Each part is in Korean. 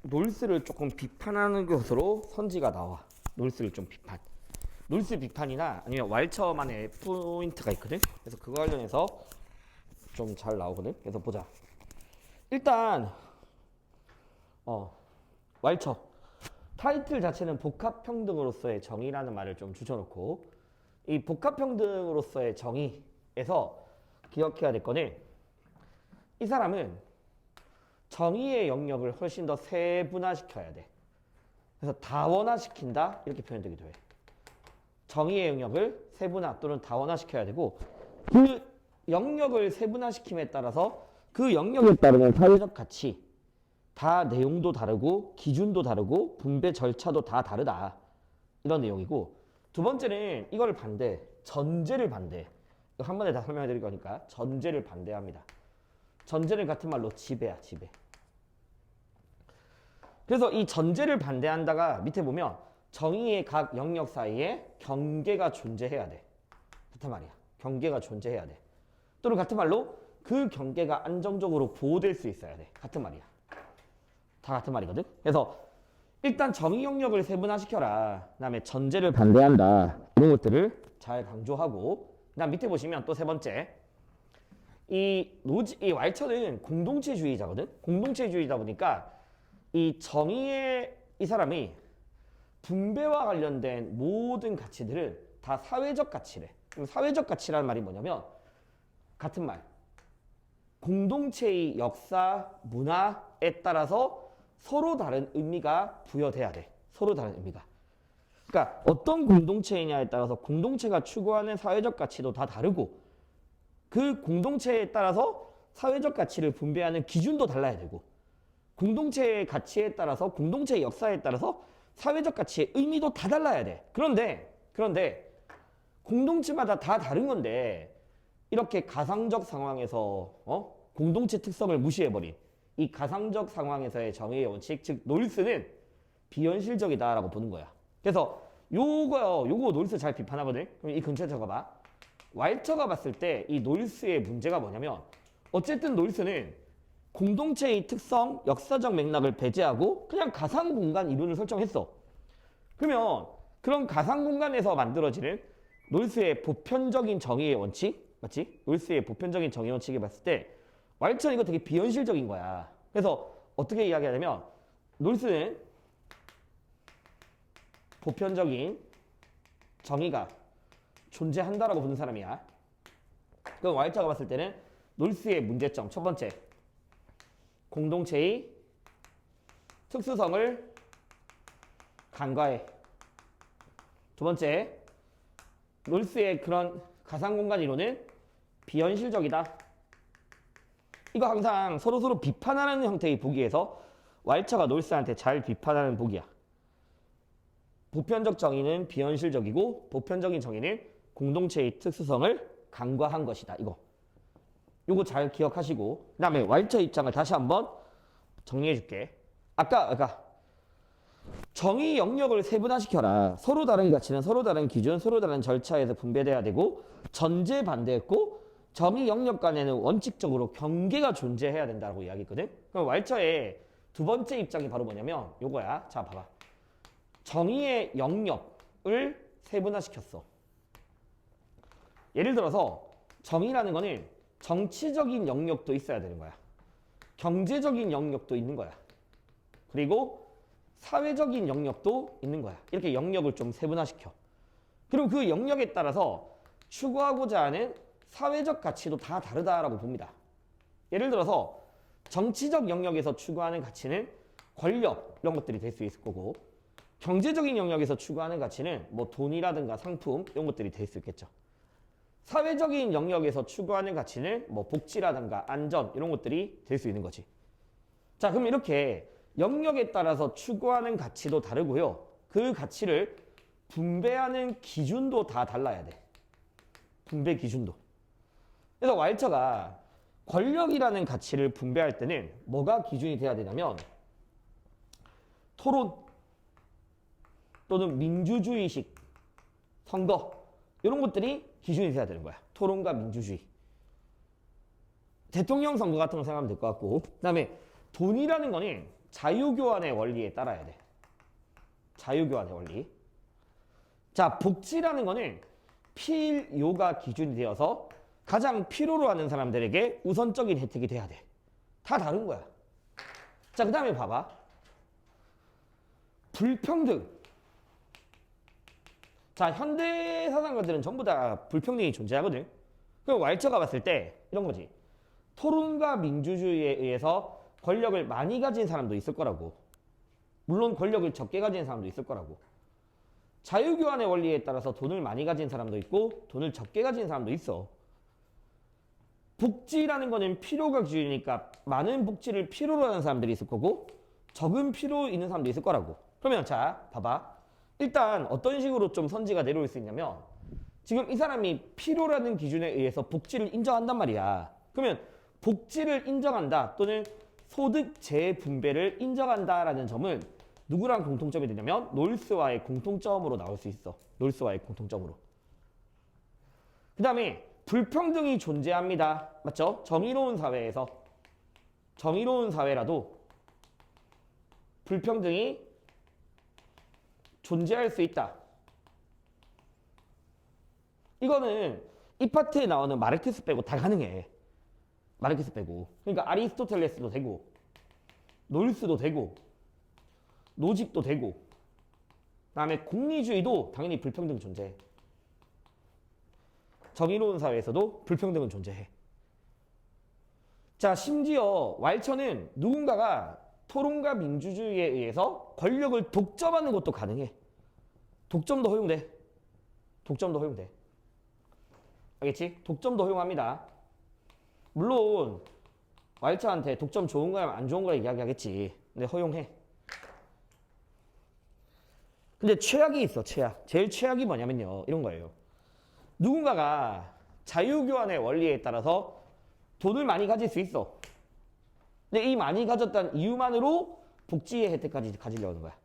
놀스를 조금 비판하는 것으로 선지가 나와. 놀스를 좀 비판. 놀스 비판이나 아니면 왈처만의 포인트가 있거든. 그래서 그거 관련해서 좀 잘 나오거든. 그래서 보자. 일단 왈처 타이틀 자체는 복합평등으로서의 정의라는 말을 좀 붙여놓고, 이 복합평등으로서의 정의에서 기억해야 될 거는, 이 사람은 정의의 영역을 훨씬 더 세분화시켜야 돼. 그래서 다원화시킨다 이렇게 표현되기도 해. 정의의 영역을 세분화 또는 다원화시켜야 되고, 그 영역을 세분화시킴에 따라서 그 영역에 따르는 사회적 가치, 다 내용도 다르고 기준도 다르고 분배 절차도 다 다르다, 이런 내용이고, 두 번째는 이걸 반대, 전제를 반대. 이거 한 번에 다 설명해 드릴 거니까 전제를 반대합니다. 전제를 같은 말로 지배야, 지배. 그래서 이 전제를 반대한다가 밑에 보면 정의의 각 영역 사이에 경계가 존재해야 돼. 같은 말이야. 경계가 존재해야 돼. 또는 같은 말로 그 경계가 안정적으로 보호될 수 있어야 돼. 같은 말이야. 다 같은 말이거든. 그래서 일단 정의 영역을 세분화시켜라, 그 다음에 전제를 반대한다, 이런 것들을 잘 강조하고, 그 다음 밑에 보시면 또 세 번째, 이 왈처는 공동체주의자거든. 공동체주의다 보니까 이 정의의 이 사람이 분배와 관련된 모든 가치들을 다 사회적 가치래. 그럼 사회적 가치라는 말이 뭐냐면, 같은 말, 공동체의 역사, 문화에 따라서 서로 다른 의미가 부여돼야 돼. 서로 다른 의미가. 그러니까 어떤 공동체이냐에 따라서 공동체가 추구하는 사회적 가치도 다 다르고, 그 공동체에 따라서 사회적 가치를 분배하는 기준도 달라야 되고, 공동체의 가치에 따라서, 공동체의 역사에 따라서 사회적 가치의 의미도 다 달라야 돼. 그런데 공동체마다 다 다른 건데, 이렇게 가상적 상황에서 공동체 특성을 무시해버린 이 가상적 상황에서의 정의의 원칙, 즉 놀스는 비현실적이다라고 보는 거야. 그래서 요거 놀스 잘 비판하거든. 그럼 이 근처에 적어봐. 왈처가 봤을 때 이 놀스의 문제가 뭐냐면, 어쨌든 놀스는 공동체의 특성, 역사적 맥락을 배제하고 그냥 가상 공간 이론을 설정했어. 그러면 그런 가상 공간에서 만들어지는 놀스의 보편적인 정의의 원칙, 맞지? 놀스의 보편적인 정의 원칙에 봤을 때 왈처는 이거 되게 비현실적인 거야. 그래서 어떻게 이야기하냐면, 놀스는 보편적인 정의가 존재한다라고 보는 사람이야. 그럼 왈처가 봤을 때는 놀스의 문제점, 첫 번째, 공동체의 특수성을 간과해. 두 번째, 놀스의 그런 가상공간 이론은 비현실적이다. 이거 항상 서로 비판하는 형태의 보기에서 왈처가 놀스한테 잘 비판하는 보기야. 보편적 정의는 비현실적이고 보편적인 정의는 공동체의 특수성을 간과한 것이다. 요거 잘 기억하시고, 그 다음에 왈처 입장을 다시 한번 정리해 줄게. 아까 정의 영역을 세분화시켜라. 서로 다른 가치는 서로 다른 기준, 서로 다른 절차에서 분배돼야 되고, 전제 반대했고, 정의 영역 간에는 원칙적으로 경계가 존재해야 된다고 이야기했거든. 그럼 왈처의 두 번째 입장이 바로 뭐냐면 요거야. 자, 봐봐. 정의의 영역을 세분화시켰어. 예를 들어서 정의라는 거는 정치적인 영역도 있어야 되는 거야. 경제적인 영역도 있는 거야. 그리고 사회적인 영역도 있는 거야. 이렇게 영역을 좀 세분화시켜. 그리고 그 영역에 따라서 추구하고자 하는 사회적 가치도 다 다르다라고 봅니다. 예를 들어서 정치적 영역에서 추구하는 가치는 권력, 이런 것들이 될 수 있을 거고, 경제적인 영역에서 추구하는 가치는 뭐 돈이라든가 상품, 이런 것들이 될 수 있겠죠. 사회적인 영역에서 추구하는 가치는 뭐 복지라든가 안전, 이런 것들이 될 수 있는 거지. 자, 그럼 이렇게 영역에 따라서 추구하는 가치도 다르고요. 그 가치를 분배하는 기준도 다 달라야 돼. 분배 기준도. 그래서 왈처가 권력이라는 가치를 분배할 때는 뭐가 기준이 돼야 되냐면, 토론 또는 민주주의식 선거, 이런 것들이 기준이 돼야 되는 거야. 토론과 민주주의. 대통령 선거 같은 거 생각하면 될 것 같고, 그 다음에 돈이라는 거는 자유교환의 원리에 따라야 돼. 자유교환의 원리. 자, 복지라는 거는 필요가 기준이 되어서 가장 필요로 하는 사람들에게 우선적인 혜택이 돼야 돼. 다 다른 거야. 자, 그 다음에 봐봐. 불평등. 자, 현대 사상가들은 전부 다 불평등이 존재하거든. 그럼 왈처가 봤을 때 이런 거지. 토론과 민주주의에 의해서 권력을 많이 가진 사람도 있을 거라고. 물론 권력을 적게 가진 사람도 있을 거라고. 자유교환의 원리에 따라서 돈을 많이 가진 사람도 있고 돈을 적게 가진 사람도 있어. 복지라는 거는 필요가 기준이니까 많은 복지를 필요로 하는 사람들이 있을 거고 적은 필요 있는 사람도 있을 거라고. 그러면 자, 봐봐. 일단 어떤 식으로 좀 선지가 내려올 수 있냐면 지금 이 사람이 필요라는 기준에 의해서 복지를 인정한단 말이야. 그러면 복지를 인정한다 또는 소득 재분배를 인정한다라는 점은 누구랑 공통점이 되냐면 놀스와의 공통점으로 나올 수 있어. 놀스와의 공통점으로. 그 다음에 불평등이 존재합니다. 맞죠? 정의로운 사회에서 정의로운 사회라도 불평등이 존재할 수 있다. 이거는 이 파트에 나오는 마르크스 빼고 다 가능해. 마르크스 빼고. 그러니까 아리스토텔레스도 되고 놀스도 되고 노직도 되고 그다음에 공리주의도 당연히 불평등 존재해. 정의로운 사회에서도 불평등은 존재해. 자, 심지어 왈처는 누군가가 토론과 민주주의에 의해서 권력을 독점하는 것도 가능해. 독점도 허용돼. 독점도 허용돼. 알겠지? 독점도 허용합니다. 물론 왈처한테 독점 좋은 거야 안 좋은 거야 이야기하겠지. 근데 허용해. 근데 최악이 있어. 최악. 제일 최악이 뭐냐면요. 이런 거예요. 누군가가 자유교환의 원리에 따라서 돈을 많이 가질 수 있어. 근데 이 많이 가졌다는 이유만으로 복지의 혜택까지 가지려는 거야.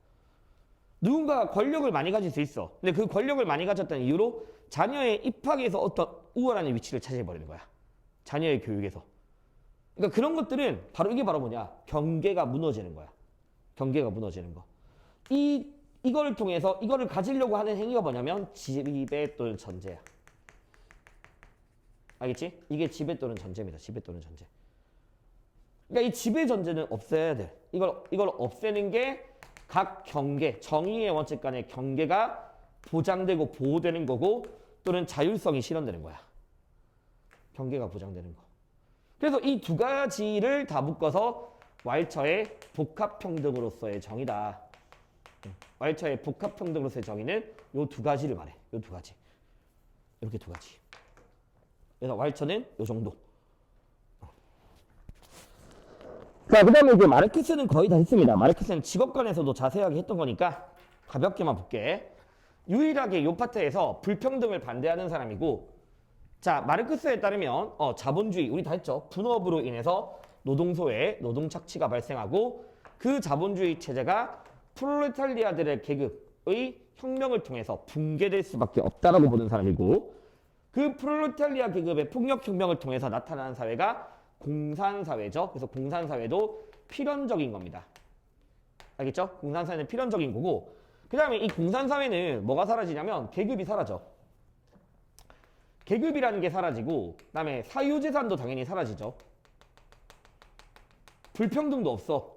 누군가가 권력을 많이 가질 수 있어. 근데 그 권력을 많이 가졌다는 이유로 자녀의 입학에서 어떤 우월한 위치를 차지해버리는 거야. 자녀의 교육에서. 그러니까 그런 것들은 바로 이게 바로 뭐냐. 경계가 무너지는 거야. 경계가 무너지는 거. 이거를 통해서 이거를 가지려고 하는 행위가 뭐냐면 지배 또는 전제야. 알겠지? 이게 지배 또는 전제입니다. 지배 또는 전제. 그러니까 이 지배 전제는 없애야 돼. 이걸 없애는 게 각 경계, 정의의 원칙 간의 경계가 보장되고 보호되는 거고 또는 자율성이 실현되는 거야. 경계가 보장되는 거. 그래서 이 두 가지를 다 묶어서 왈처의 복합평등으로서의 정의다. 왈처의 복합평등으로서의 정의는 요 두 가지를 말해. 요 두 가지. 이렇게 두 가지. 그래서 왈처는 요 정도. 자, 그 다음에 이제 마르크스는 거의 다 했습니다. 마르크스는 직업관에서도 자세하게 했던 거니까 가볍게만 볼게. 유일하게 요 파트에서 불평등을 반대하는 사람이고, 자, 마르크스에 따르면 자본주의 우리 다 했죠. 분업으로 인해서 노동소에 노동 착취가 발생하고 그 자본주의 체제가 프롤레타리아들의 계급의 혁명을 통해서 붕괴될 수밖에 없다라고 보는 사람이고, 그 프롤레타리아 계급의 폭력혁명을 통해서 나타나는 사회가 공산사회죠. 그래서 공산사회도 필연적인 겁니다. 알겠죠? 공산사회는 필연적인 거고, 그 다음에 이 공산사회는 뭐가 사라지냐면 계급이 사라져. 계급이라는 게 사라지고, 그 다음에 사유재산도 당연히 사라지죠. 불평등도 없어.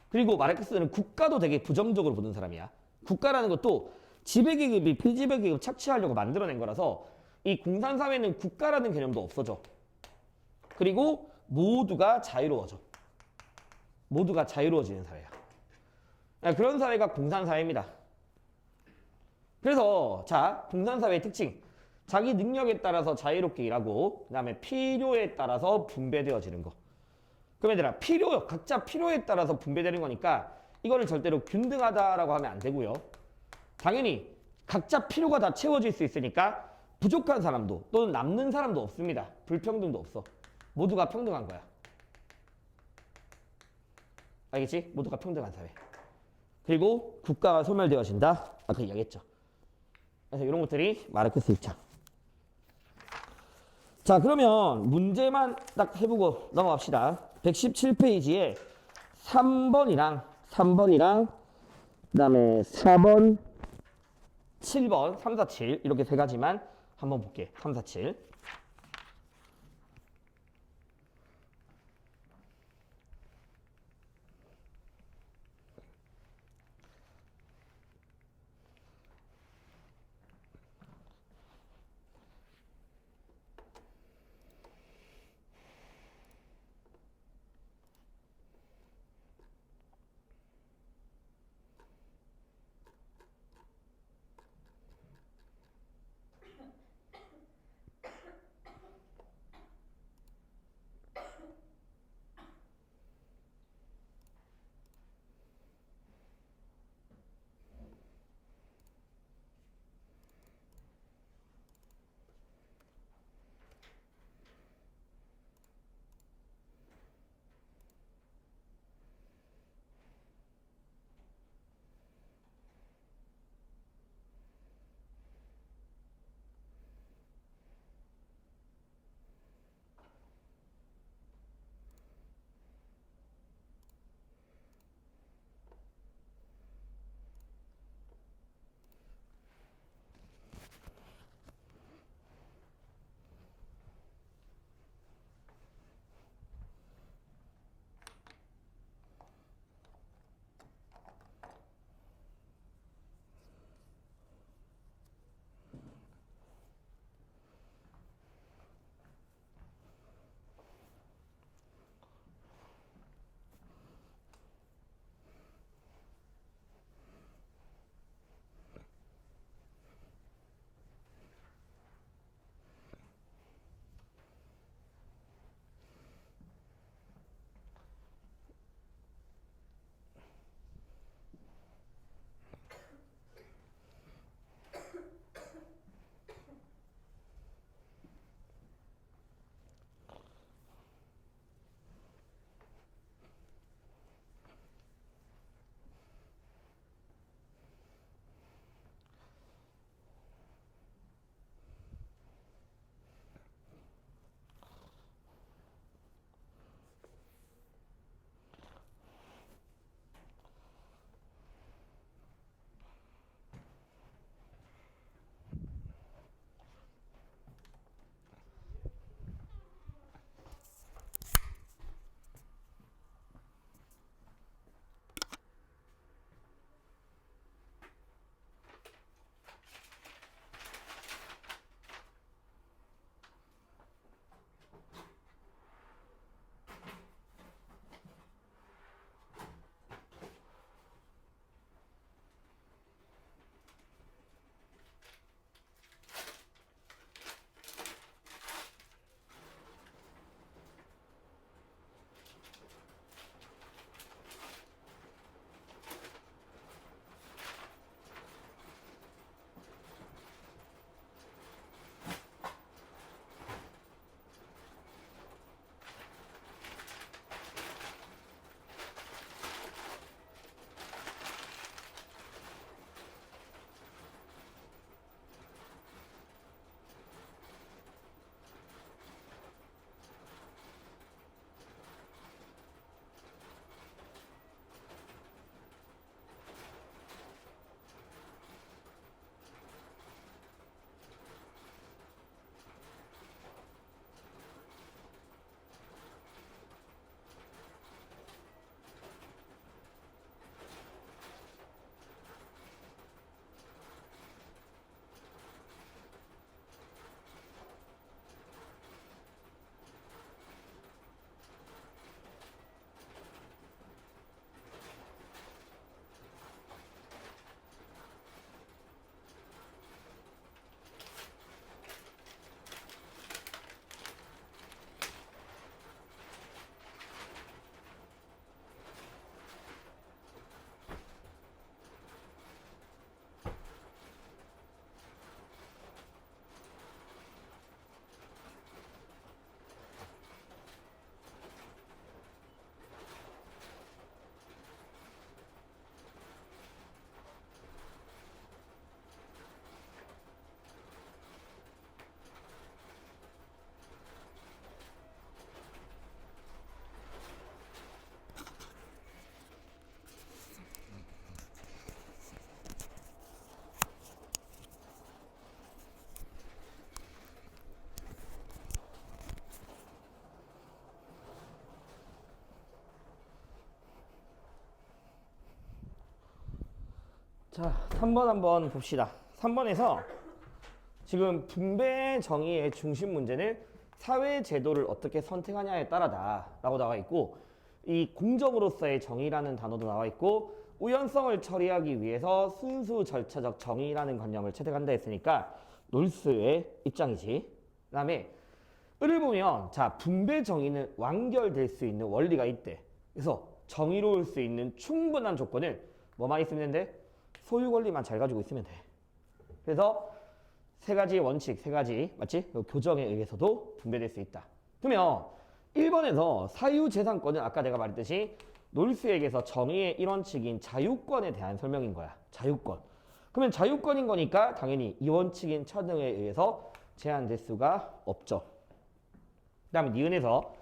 그리고 마르크스는 국가도 되게 부정적으로 보는 사람이야. 국가라는 것도 지배계급이 피지배계급 착취하려고 만들어낸 거라서 이 공산사회는 국가라는 개념도 없어져. 그리고 모두가 자유로워져. 모두가 자유로워지는 사회야. 그런 사회가 공산사회입니다. 그래서 자, 공산사회의 특징. 자기 능력에 따라서 자유롭게 일하고 그 다음에 필요에 따라서 분배되어지는 거. 그럼 얘들아, 각자 필요에 따라서 분배되는 거니까 이거를 절대로 균등하다라고 하면 안 되고요. 당연히 각자 필요가 다 채워질 수 있으니까 부족한 사람도 또는 남는 사람도 없습니다. 불평등도 없어. 모두가 평등한 거야. 알겠지? 모두가 평등한 사회. 그리고 국가가 소멸되어진다. 아까 이야기했죠. 그래서 이런 것들이 마르크스 입장. 자, 그러면 문제만 딱 해보고 넘어갑시다. 117페이지에 3번이랑 그다음에 4번, 7번, 3, 4, 7 이렇게 세 가지만 한번 볼게. 3, 4, 7. 자, 3번 한번 봅시다. 3번에서 지금 분배 정의의 중심 문제는 사회 제도를 어떻게 선택하냐에 따라다 라고 나와 있고, 이 공정으로서의 정의라는 단어도 나와 있고, 우연성을 처리하기 위해서 순수 절차적 정의라는 관념을 채택한다 했으니까 놀스의 입장이지. 그 다음에 을을 보면, 자, 분배 정의는 완결될 수 있는 원리가 있대. 그래서 정의로울 수 있는 충분한 조건은 뭐만 있으면 돼? 소유 권리만 잘 가지고 있으면 돼. 그래서 세 가지 원칙, 세 가지, 맞지? 교정에 의해서도 분배될 수 있다. 그러면 1번에서 사유재산권은 아까 내가 말했듯이 놀스에게서 정의의 일원칙인 자유권에 대한 설명인 거야. 자유권. 그러면 자유권인 거니까 당연히 이원칙인 차등에 의해서 제한될 수가 없죠. 그 다음에 니은에서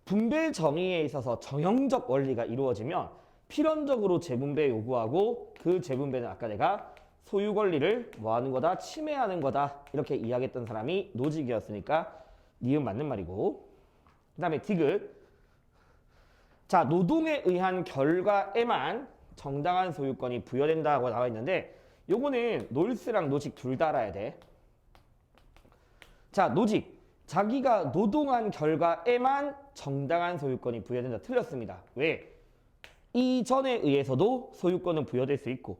분배 정의에 있어서 정형적 원리가 이루어지면 필연적으로 재분배 요구하고, 그 재분배는 아까 내가 소유 권리를 뭐 하는 거다? 침해하는 거다. 이렇게 이야기했던 사람이 노직이었으니까 니은 맞는 말이고. 그 다음에 디귿. 자, 노동에 의한 결과에만 정당한 소유권이 부여된다고 나와 있는데, 요거는 놀스랑 노직 둘 다 알아야 돼. 자, 노직. 자기가 노동한 결과에만 정당한 소유권이 부여된다. 틀렸습니다. 왜? 이전에 의해서도 소유권은 부여될 수 있고,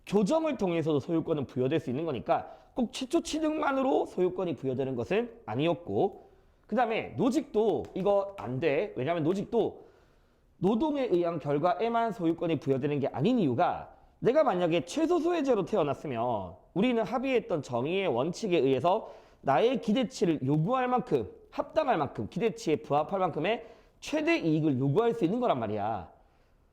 교정을 통해서도 소유권은 부여될 수 있는 거니까 꼭 최초 취득만으로 소유권이 부여되는 것은 아니었고, 그 다음에 노직도 이거 안 돼. 왜냐하면 노직도 노동에 의한 결과에만 소유권이 부여되는 게 아닌 이유가, 내가 만약에 최소 소외제로 태어났으면 우리는 합의했던 정의의 원칙에 의해서 나의 기대치를 요구할 만큼, 합당할 만큼, 기대치에 부합할 만큼의 최대 이익을 요구할 수 있는 거란 말이야.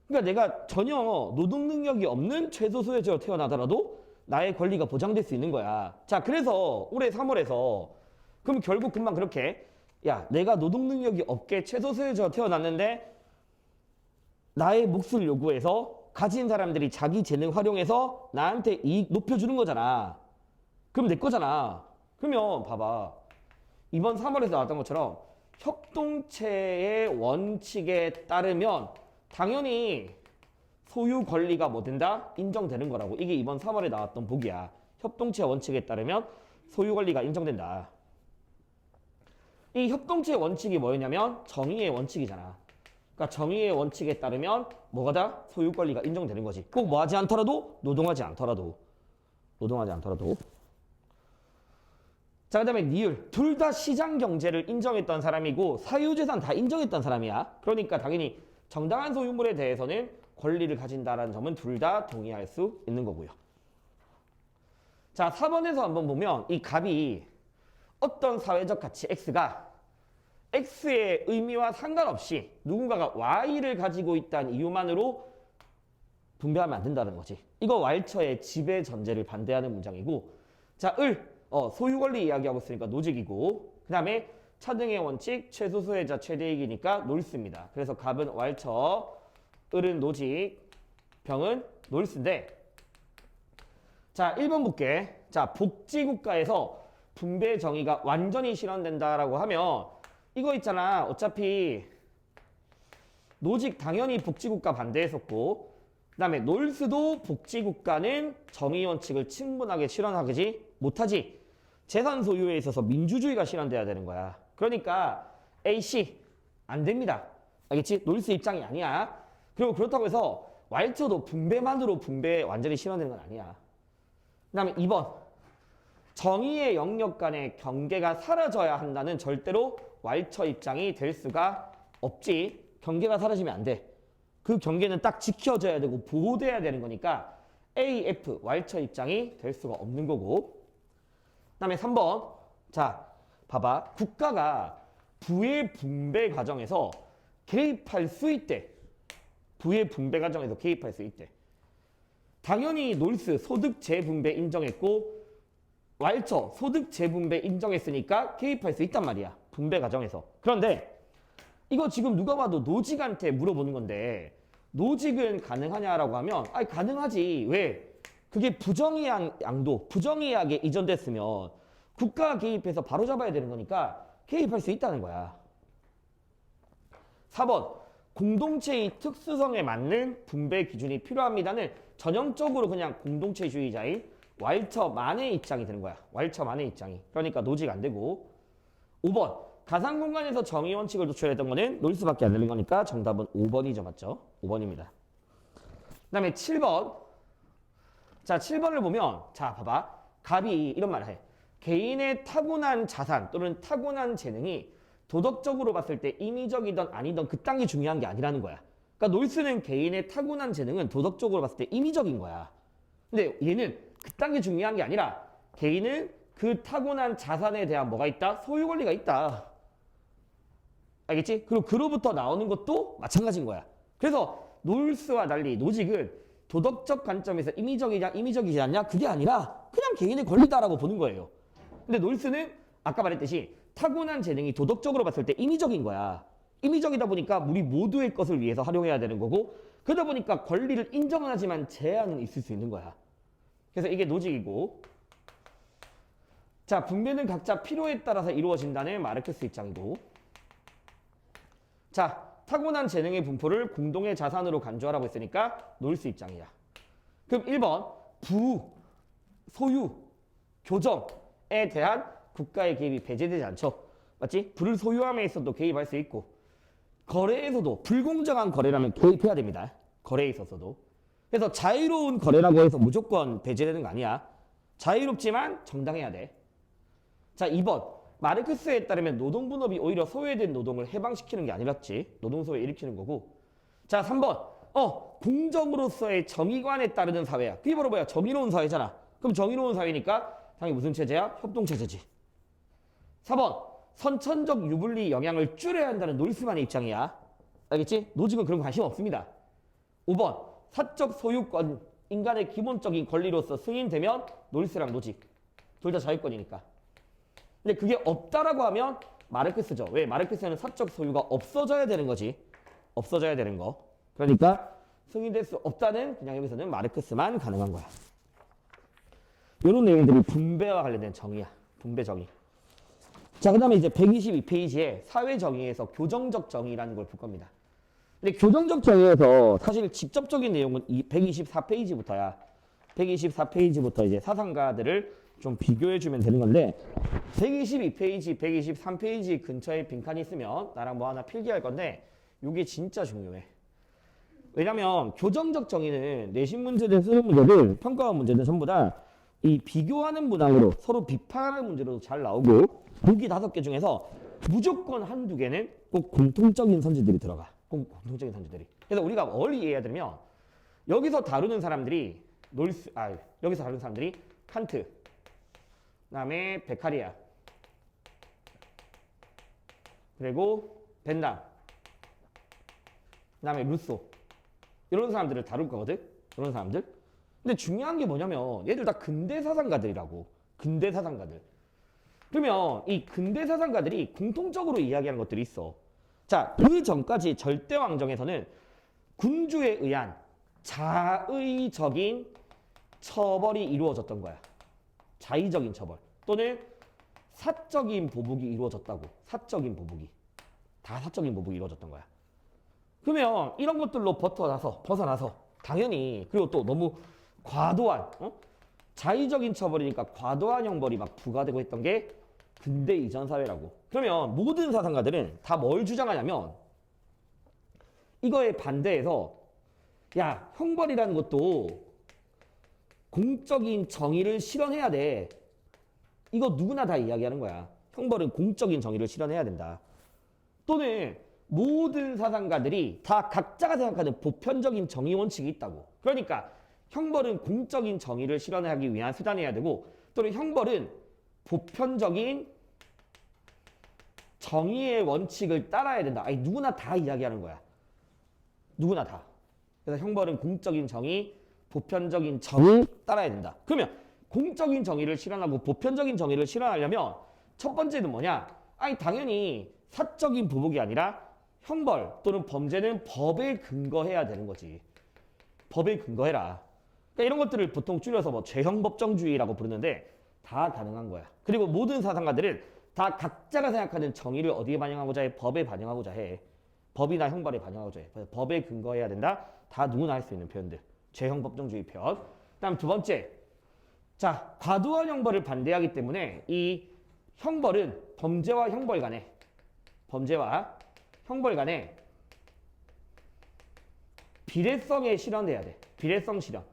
그러니까 내가 전혀 노동 능력이 없는 최소 소외제로 태어나더라도 나의 권리가 보장될 수 있는 거야. 자, 그래서 올해 3월에서 그럼 결국 금방 그렇게, 야, 내가 노동 능력이 없게 최소 소외제로 태어났는데 나의 몫을 요구해서 가진 사람들이 자기 재능 활용해서 나한테 이익 높여주는 거잖아. 그럼 내 거잖아. 그러면 봐봐. 이번 3월에서 나왔던 것처럼 협동체의 원칙에 따르면 당연히 소유 권리가 뭐 된다? 인정되는 거라고. 이게 이번 3월에 나왔던 보기야. 협동체 원칙에 따르면 소유 권리가 인정된다. 이 협동체 원칙이 뭐였냐면 정의의 원칙이잖아. 그러니까 정의의 원칙에 따르면 뭐가 다? 소유 권리가 인정되는 거지. 꼭 뭐 하지 않더라도, 노동하지 않더라도. 노동하지 않더라도. 자, 그 다음에 니을. 둘 다 시장 경제를 인정했던 사람이고 사유재산 다 인정했던 사람이야. 그러니까 당연히 정당한 소유물에 대해서는 권리를 가진다라는 점은 둘 다 동의할 수 있는 거고요. 자, 4번에서 한번 보면 이 값이 어떤 사회적 가치 X가 X의 의미와 상관없이 누군가가 Y를 가지고 있다는 이유만으로 분배하면 안 된다는 거지. 이거 왈처의 지배 전제를 반대하는 문장이고, 자, 소유 권리 이야기하고 있으니까 노직이고, 그 다음에 차등의 원칙, 최소 소외자 최대이익이니까 놀스입니다. 그래서 갑은 왈처, 을은 노직, 병은 놀스인데, 자, 1번 볼게. 자, 복지국가에서 분배 정의가 완전히 실현된다라고 하면 이거 있잖아. 어차피 노직 당연히 복지국가 반대했었고, 그 다음에 놀스도 복지국가는 정의 원칙을 충분하게 실현하지 못하지. 재산 소유에 있어서 민주주의가 실현돼야 되는 거야. 그러니까 A, C 안 됩니다. 알겠지? 놀스 입장이 아니야. 그리고 그렇다고 해서 왈처도 분배만으로 분배 완전히 실현되는 건 아니야. 그 다음에 2번. 정의의 영역 간의 경계가 사라져야 한다는 절대로 왈처 입장이 될 수가 없지. 경계가 사라지면 안 돼. 그 경계는 딱 지켜져야 되고 보호돼야 되는 거니까 A, F, 왈처 입장이 될 수가 없는 거고. 그 다음에 3번. 자, 봐봐. 국가가 부의 분배 과정에서 개입할 수 있대. 부의 분배 과정에서 개입할 수 있대. 당연히 놀스 소득 재분배 인정했고, 왈처 소득 재분배 인정했으니까 개입할 수 있단 말이야. 분배 과정에서. 그런데 이거 지금 누가 봐도 노직한테 물어보는 건데, 노직은 가능하냐라고 하면 아니 가능하지. 왜? 그게 부정의한 양도, 부정의하게 이전됐으면 국가가 개입해서 바로 잡아야 되는 거니까 개입할 수 있다는 거야. 4번. 공동체의 특수성에 맞는 분배 기준이 필요합니다는 전형적으로 그냥 공동체주의자인 왈터만의 입장이 되는 거야. 왈터만의 입장이. 그러니까 노직 안 되고. 5번. 가상 공간에서 정의 원칙을 도출했던 거는 놀수밖에 안 되는 거니까 정답은 5번이죠. 맞죠? 5번입니다. 그 다음에 7번. 자, 7번을 보면 자, 봐봐. 갑이 이런 말을 해. 개인의 타고난 자산 또는 타고난 재능이 도덕적으로 봤을 때 임의적이든 아니든 그딴 게 중요한 게 아니라는 거야. 그러니까 놀수는 개인의 타고난 재능은 도덕적으로 봤을 때 임의적인 거야. 근데 얘는 그딴 게 중요한 게 아니라 개인은 그 타고난 자산에 대한 뭐가 있다? 소유 권리가 있다. 알겠지? 그리고 그로부터 나오는 것도 마찬가지인 거야. 그래서 놀수와 달리 노직은 도덕적 관점에서 임의적이냐 임의적이지 않냐 그게 아니라 그냥 개인의 권리다라고 보는 거예요. 근데 놀수는 아까 말했듯이 타고난 재능이 도덕적으로 봤을 때 임의적인 거야. 임의적이다 보니까 우리 모두의 것을 위해서 활용해야 되는 거고 그러다 보니까 권리를 인정은 하지만 제한은 있을 수 있는 거야. 그래서 이게 노직이고 자 분배는 각자 필요에 따라서 이루어진다는 마르크스 입장이고 자 타고난 재능의 분포를 공동의 자산으로 간주하라고 했으니까 놀수 입장이야. 그럼 1번 부, 소유, 교정에 대한 국가의 개입이 배제되지 않죠. 맞지? 부를 소유함에 있어도 개입할 수 있고 거래에서도 불공정한 거래라면 개입해야 됩니다. 거래에 있어서도. 그래서 자유로운 거래라고 해서 무조건 배제되는 거 아니야. 자유롭지만 정당해야 돼. 자 2번 마르크스에 따르면 노동분업이 오히려 소외된 노동을 해방시키는 게 아니랐지. 노동소외 일으키는 거고. 자 3번 공정으로서의 정의관에 따르는 사회야. 그게 바로 뭐야? 정의로운 사회잖아. 그럼 정의로운 사회니까 당연히 무슨 체제야? 협동체제지. 4번 선천적 유불리 영향을 줄여야 한다는 놀수만의 입장이야. 알겠지? 노직은 그런 거 관심 없습니다. 5번 사적 소유권 인간의 기본적인 권리로서 승인되면 놀수랑 노직 둘 다 자유권이니까. 근데 그게 없다라고 하면 마르크스죠. 왜? 마르크스는 사적 소유가 없어져야 되는 거지. 없어져야 되는 거. 그러니까 승인될 수 없다는 그냥 여기서는 마르크스만 가능한 거야. 이런 내용들이 분배와 관련된 정의야. 분배 정의. 자, 그 다음에 이제 122페이지에 사회 정의에서 교정적 정의라는 걸 볼 겁니다. 근데 교정적 정의에서 사실 직접적인 내용은 이 124페이지부터야. 124페이지부터 이제 사상가들을 좀 비교해주면 되는 건데 122페이지, 123페이지 근처에 빈칸이 있으면 나랑 뭐 하나 필기할 건데 이게 진짜 중요해. 왜냐면 교정적 정의는 내신 문제든 수능 문제든 평가원 문제든 전부 다 이 비교하는 문항으로 서로 비판하는 문제로 잘 나오고 보기 5개 중에서 무조건 한두 개는 꼭 공통적인 선지들이 들어가. 꼭 공통적인 선지들이. 그래서 우리가 뭘 이해해야 되면 여기서 다루는 사람들이 여기서 다루는 사람들이 칸트, 그다음에 베카리아, 그리고 벤담, 그다음에 루소 이런 사람들을 다룰 거거든. 이런 사람들. 근데 중요한 게 뭐냐면 얘들 다 근대 사상가들이라고. 근대 사상가들. 그러면 이 근대 사상가들이 공통적으로 이야기하는 것들이 있어. 자, 그 전까지 절대왕정에서는 군주에 의한 자의적인 처벌이 이루어졌던 거야. 자의적인 처벌. 또는 사적인 보복이 이루어졌다고. 사적인 보복이. 다 사적인 보복이 이루어졌던 거야. 그러면 이런 것들로 벗어나서 당연히 그리고 또 너무 과도한 자의적인 처벌이니까 과도한 형벌이 막 부과되고 했던 게 근대 이전 사회라고. 그러면 모든 사상가들은 다 뭘 주장하냐면 이거에 반대해서 야 형벌이라는 것도 공적인 정의를 실현해야 돼. 이거 누구나 다 이야기하는 거야. 형벌은 공적인 정의를 실현해야 된다. 또는 모든 사상가들이 다 각자가 생각하는 보편적인 정의 원칙이 있다고. 그러니까 형벌은 공적인 정의를 실현하기 위한 수단이어야 되고 또는 형벌은 보편적인 정의의 원칙을 따라야 된다. 아니 누구나 다 이야기하는 거야. 누구나 다. 그래서 형벌은 공적인 정의, 보편적인 정의 따라야 된다. 그러면 공적인 정의를 실현하고 보편적인 정의를 실현하려면 첫 번째는 뭐냐? 아니 당연히 사적인 보복이 아니라 형벌 또는 범죄는 법에 근거해야 되는 거지. 법에 근거해라. 그러니까 이런 것들을 보통 줄여서 뭐 죄형법정주의라고 부르는데 다 가능한 거야. 그리고 모든 사상가들은 다 각자가 생각하는 정의를 어디에 반영하고자 해? 법에 반영하고자 해. 법이나 형벌에 반영하고줘야 해. 그래서 법에 근거해야 된다. 다 누구나 할 수 있는 표현들. 죄형 법정주의 표현. 그다음 두 번째. 자, 과도한 형벌을 반대하기 때문에 이 형벌은 범죄와 형벌 간에 비례성에 실현돼야 돼. 비례성 실현.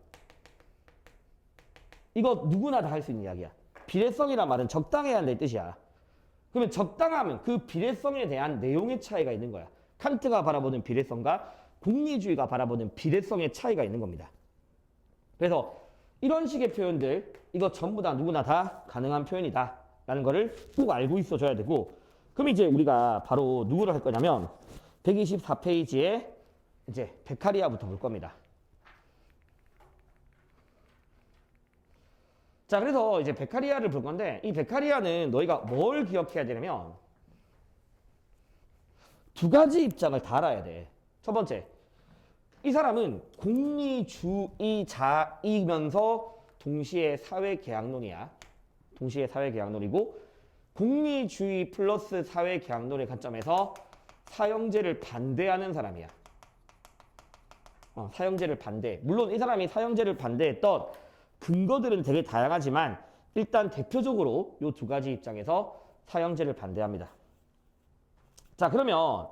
이거 누구나 다 할 수 있는 이야기야. 비례성이란 말은 적당해야 한다는 뜻이야. 그러면 적당하면 그 비례성에 대한 내용의 차이가 있는 거야. 칸트가 바라보는 비례성과 공리주의가 바라보는 비례성의 차이가 있는 겁니다. 그래서 이런 식의 표현들 이거 전부 다 누구나 다 가능한 표현이다 라는 거를 꼭 알고 있어줘야 되고, 그럼 이제 우리가 바로 누구를 할 거냐면 124페이지에 이제 베카리아부터 볼 겁니다. 자, 그래서 이제 베카리아를 볼 건데, 이 베카리아는 너희가 뭘 기억해야 되냐면 두 가지 입장을 다 알아야 돼. 첫 번째, 이 사람은 공리주의자이면서 동시에 사회계약론이야. 동시에 사회계약론이고, 공리주의 플러스 사회계약론의 관점에서 사형제를 반대하는 사람이야. 사형제를 반대. 물론 이 사람이 사형제를 반대했던 근거들은 되게 다양하지만 일단 대표적으로 이 두 가지 입장에서 사형제를 반대합니다. 자, 그러면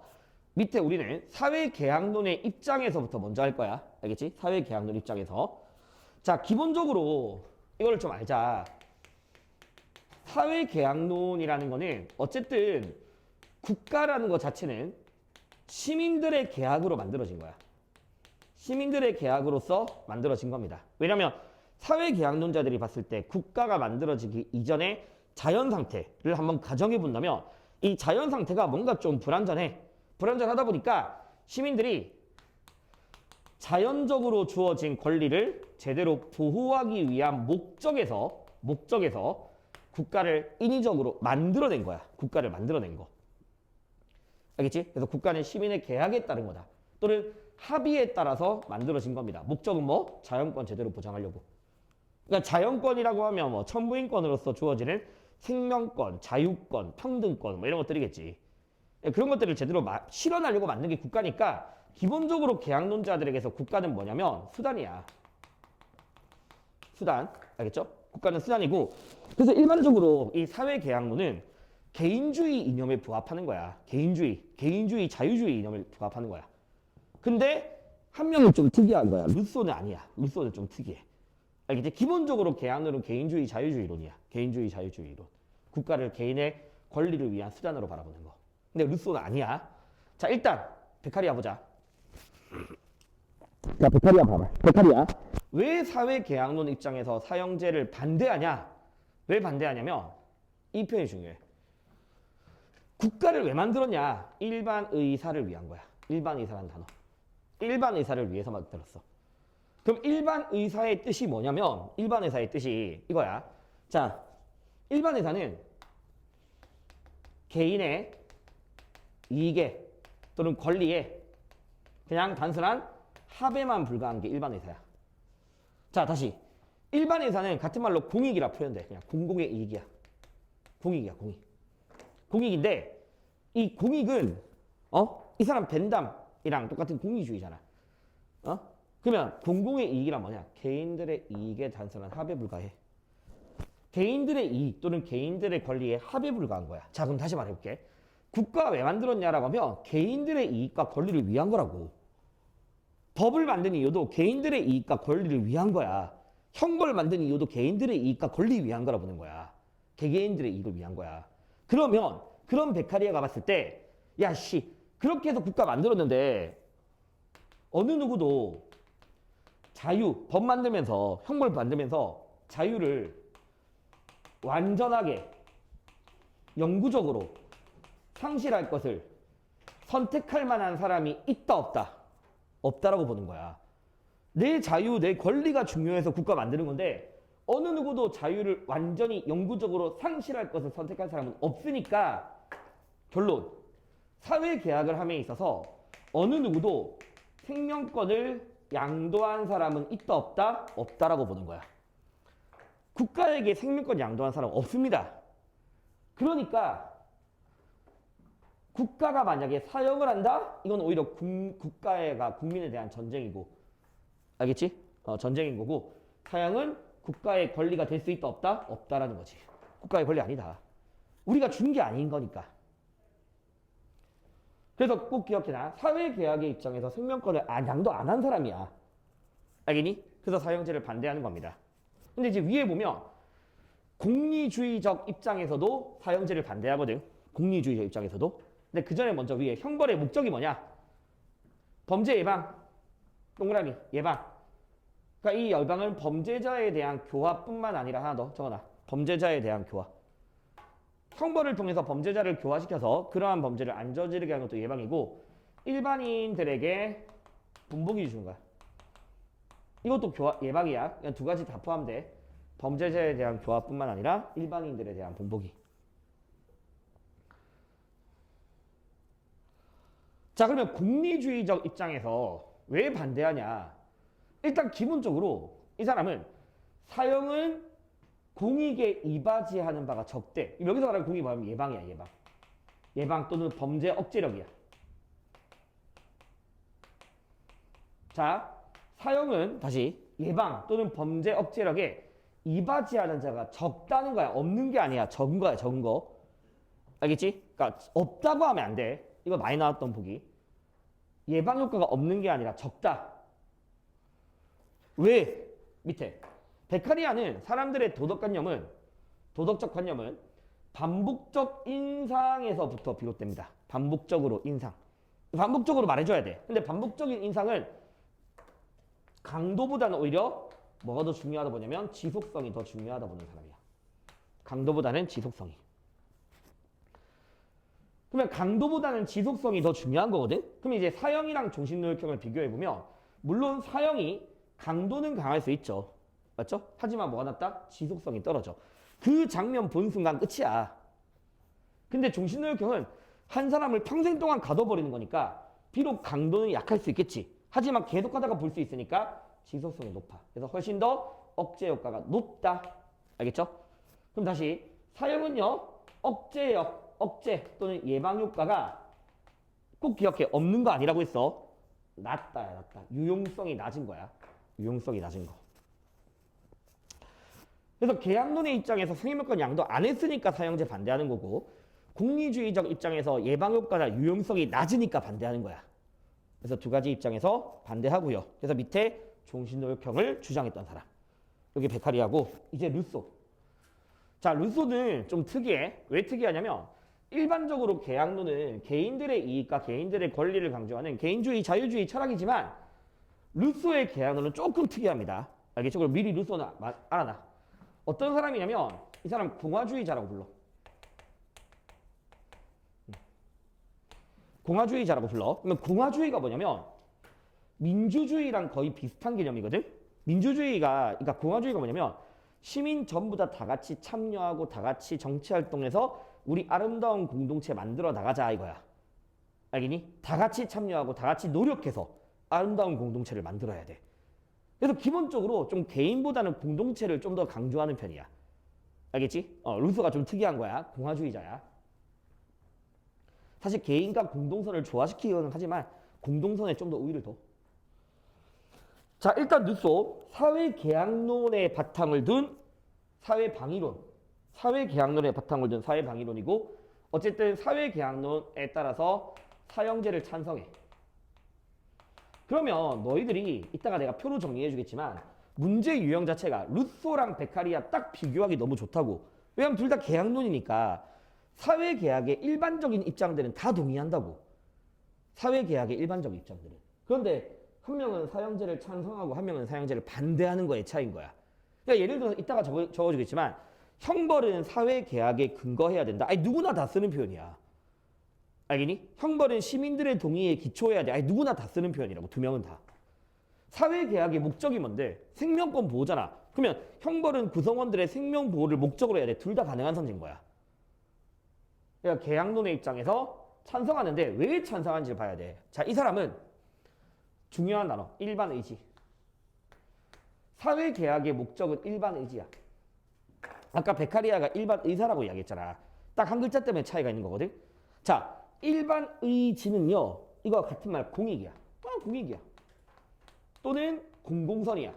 밑에 우리는 사회계약론의 입장에서부터 먼저 할 거야. 알겠지? 사회계약론 입장에서. 자, 기본적으로 이걸 좀 알자. 사회계약론이라는 거는 어쨌든 국가라는 것 자체는 시민들의 계약으로 만들어진 거야. 시민들의 계약으로서 만들어진 겁니다. 왜냐하면 사회계약론자들이 봤을 때 국가가 만들어지기 이전의 자연상태를 한번 가정해 본다면 이 자연상태가 뭔가 좀 불완전해. 불완전하다 보니까 시민들이 자연적으로 주어진 권리를 제대로 보호하기 위한 목적에서 국가를 인위적으로 만들어낸 거야. 국가를 만들어낸 거. 알겠지? 그래서 국가는 시민의 계약에 따른 거다. 또는 합의에 따라서 만들어진 겁니다. 목적은 뭐? 자연권 제대로 보장하려고. 그러니까 자연권이라고 하면 뭐 천부인권으로서 주어지는 생명권, 자유권, 평등권 뭐 이런 것들이겠지. 그런 것들을 제대로 실현하려고 만든 게 국가니까 기본적으로 계약론자들에게서 국가는 뭐냐면 수단이야. 수단. 알겠죠? 국가는 수단이고, 그래서 일반적으로 이 사회계약론은 개인주의 이념에 부합하는 거야. 개인주의, 자유주의 이념에 부합하는 거야. 근데 한 명은 좀 특이한 거야. 루소는 아니야. 루소는 좀 특이해. 알겠지? 기본적으로 계약론은 개인주의, 자유주의론이야. 개인주의, 자유주의론. 국가를 개인의 권리를 위한 수단으로 바라보는 거. 근데 루소는 아니야. 자, 일단 베카리아 보자. 자, 베카리아 봐봐. 베카리아. 왜 사회계약론 입장에서 사형제를 반대하냐? 왜 반대하냐면 이 표현이 중요해. 국가를 왜 만들었냐? 일반 의사를 위한 거야. 일반 의사라는 단어. 일반 의사를 위해서 만들었어. 그럼 일반 의사의 뜻이 뭐냐면 일반 의사의 뜻이 이거야. 자, 일반 의사는 개인의 이익에 또는 권리에 그냥 단순한 합의만 불과한 게 일반 의사야. 자, 다시. 일반 의사는 같은 말로 공익이라 표현돼. 그냥 공공의 이익이야. 공익이야, 공익. 공익인데 이 공익은 이 사람 벤담이랑 똑같은 공익주의잖아. 그러면 공공의 이익이란 뭐냐? 개인들의 이익에 단순한 합의에 불과해. 개인들의 이익 또는 개인들의 권리에 합의에 불과한 거야. 자, 그럼 다시 말해볼게. 국가가 왜 만들었냐라고 하면 개인들의 이익과 권리를 위한 거라고. 법을 만든 이유도 개인들의 이익과 권리를 위한 거야. 형벌을 만든 이유도 개인들의 이익과 권리를 위한 거라 보는 거야. 개개인들의 이익을 위한 거야. 그러면 그런 베카리아가 봤을 때 야, 씨, 그렇게 해서 국가 만들었는데 어느 누구도 법 만들면서 형벌 만들면서 자유를 완전하게 영구적으로 상실할 것을 선택할 만한 사람이 있다 없다? 없다라고 보는 거야. 내 자유, 내 권리가 중요해서 국가 만드는 건데 어느 누구도 자유를 완전히 영구적으로 상실할 것을 선택할 사람은 없으니까 결론, 사회계약을 함에 있어서 어느 누구도 생명권을 양도한 사람은 있다 없다? 없다라고 보는 거야. 국가에게 생명권 양도한 사람은 없습니다. 그러니까 국가가 만약에 사형을 한다? 이건 오히려 국가가 국민에 대한 전쟁이고, 알겠지? 전쟁인 거고, 사형은 국가의 권리가 될 수 있다 없다? 없다라는 거지. 국가의 권리 아니다. 우리가 준 게 아닌 거니까. 그래서 꼭 기억해놔. 사회계약의 입장에서 생명권을 양도 안 한 사람이야. 알겠니? 그래서 사형제를 반대하는 겁니다. 근데 이제 위에 보면 공리주의적 입장에서도 사형제를 반대하거든. 공리주의적 입장에서도. 근데 그 전에 먼저 위에 형벌의 목적이 뭐냐? 범죄 예방. 동그라미 예방. 그러니까 이 예방은 범죄자에 대한 교화뿐만 아니라 하나 더 적어놔. 범죄자에 대한 교화. 형벌을 통해서 범죄자를 교화시켜서 그러한 범죄를 안 저지르게 하는 것도 예방이고, 일반인들에게 본보기 주는 거야. 이것도 예방이야. 그냥 두 가지 다 포함돼. 범죄자에 대한 교화뿐만 아니라 일반인들에 대한 본보기. 자, 그러면 공리주의적 입장에서 왜 반대하냐? 일단 기본적으로 이 사람은 사형은 공익에 이바지하는 바가 적대. 여기서 말하는 공익이 뭐냐면 예방이야, 예방. 예방 또는 범죄 억제력이야. 자, 사형은 다시 예방 또는 범죄 억제력에 이바지하는 자가 적다는 거야. 없는 게 아니야. 적은 거야, 적은 거. 알겠지? 그러니까 없다고 하면 안 돼. 이거 많이 나왔던 보기. 예방 효과가 없는 게 아니라 적다. 왜? 밑에. 베카리아는 사람들의 도덕적 관념은 반복적 인상에서부터 비롯됩니다. 반복적으로 인상. 반복적으로 말해줘야 돼. 근데 반복적인 인상은 강도보다는 오히려 뭐가 더 중요하다 보냐면 지속성이 더 중요하다 보는 사람이야. 강도보다는 지속성이. 그러면 강도보다는 지속성이 더 중요한 거거든? 그럼 이제 사형이랑 종신노역형을 비교해보면 물론 사형이 강도는 강할 수 있죠. 맞죠? 하지만 뭐가 낫다? 지속성이 떨어져. 그 장면 본 순간 끝이야. 근데 종신노역형은 한 사람을 평생 동안 가둬버리는 거니까 비록 강도는 약할 수 있겠지. 하지만 계속 하다가 볼 수 있으니까 지속성이 높아. 그래서 훨씬 더 억제 효과가 높다. 알겠죠? 그럼 다시 사형은요. 억제 또는 예방 효과가 꼭 기억해. 없는 거 아니라고 했어. 낮다야, 낮다. 유용성이 낮은 거야. 유용성이 낮은 거. 그래서 계약론의 입장에서 생명권 양도 안 했으니까 사형제 반대하는 거고, 공리주의적 입장에서 예방 효과나 유용성이 낮으니까 반대하는 거야. 그래서 두 가지 입장에서 반대하고요. 그래서 밑에 종신노역형을 주장했던 사람. 여기 베카리아고, 이제 루소. 자, 루소는 좀 특이해. 왜 특이하냐면 일반적으로 계약론은 개인들의 이익과 개인들의 권리를 강조하는 개인주의, 자유주의 철학이지만 루소의 계약론은 조금 특이합니다. 알겠죠? 그럼 미리 루소는 알아놔. 어떤 사람이냐면 이 사람 공화주의자라고 불러. 공화주의자라고 불러. 그러면 공화주의가 뭐냐면 민주주의랑 거의 비슷한 개념이거든. 그러니까 공화주의가 뭐냐면 시민 전부 다 같이 참여하고 다 같이 정치 활동해서 우리 아름다운 공동체 만들어 나가자 이거야. 알겠니? 다 같이 참여하고 다 같이 노력해서 아름다운 공동체를 만들어야 돼. 그래서 기본적으로 좀 개인보다는 공동체를 좀 더 강조하는 편이야. 알겠지? 루소가 좀 특이한 거야. 공화주의자야. 사실 개인과 공동선을 조화시키기는 하지만 공동선에 좀 더 우위를 둬. 자, 일단 루소 사회계약론의 바탕을 둔 사회방위론. 사회계약론의 바탕을 둔 사회방위론이고, 어쨌든 사회계약론에 따라서 사형제를 찬성해. 그러면 너희들이 이따가 내가 표로 정리해 주겠지만 문제 유형 자체가 루소랑 베카리아 딱 비교하기 너무 좋다고. 왜냐면 둘 다 계약론이니까 사회계약의 일반적인 입장들은 다 동의한다고. 사회계약의 일반적 입장들은. 그런데 한 명은 사형제를 찬성하고 한 명은 사형제를 반대하는 거의 차이인 거야. 그러니까 예를 들어서 이따가 적어주겠지만 형벌은 사회계약에 근거해야 된다. 아니 누구나 다 쓰는 표현이야. 알겠니? 형벌은 시민들의 동의에 기초해야 돼. 아니 누구나 다 쓰는 표현이라고. 두 명은 다. 사회계약의 목적이 뭔데? 생명권 보호잖아. 그러면 형벌은 구성원들의 생명 보호를 목적으로 해야 돼. 둘 다 가능한 선지인 거야. 그러니까 계약론의 입장에서 찬성하는데 왜 찬성하는지를 봐야 돼. 자, 이 사람은 중요한 단어. 일반 의지. 사회계약의 목적은 일반 의지야. 아까 베카리아가 일반 의사라고 이야기했잖아. 딱 한 글자 때문에 차이가 있는 거거든. 자, 일반 의지는요. 이거 같은 말 공익이야. 공익이야. 또는 공공선이야.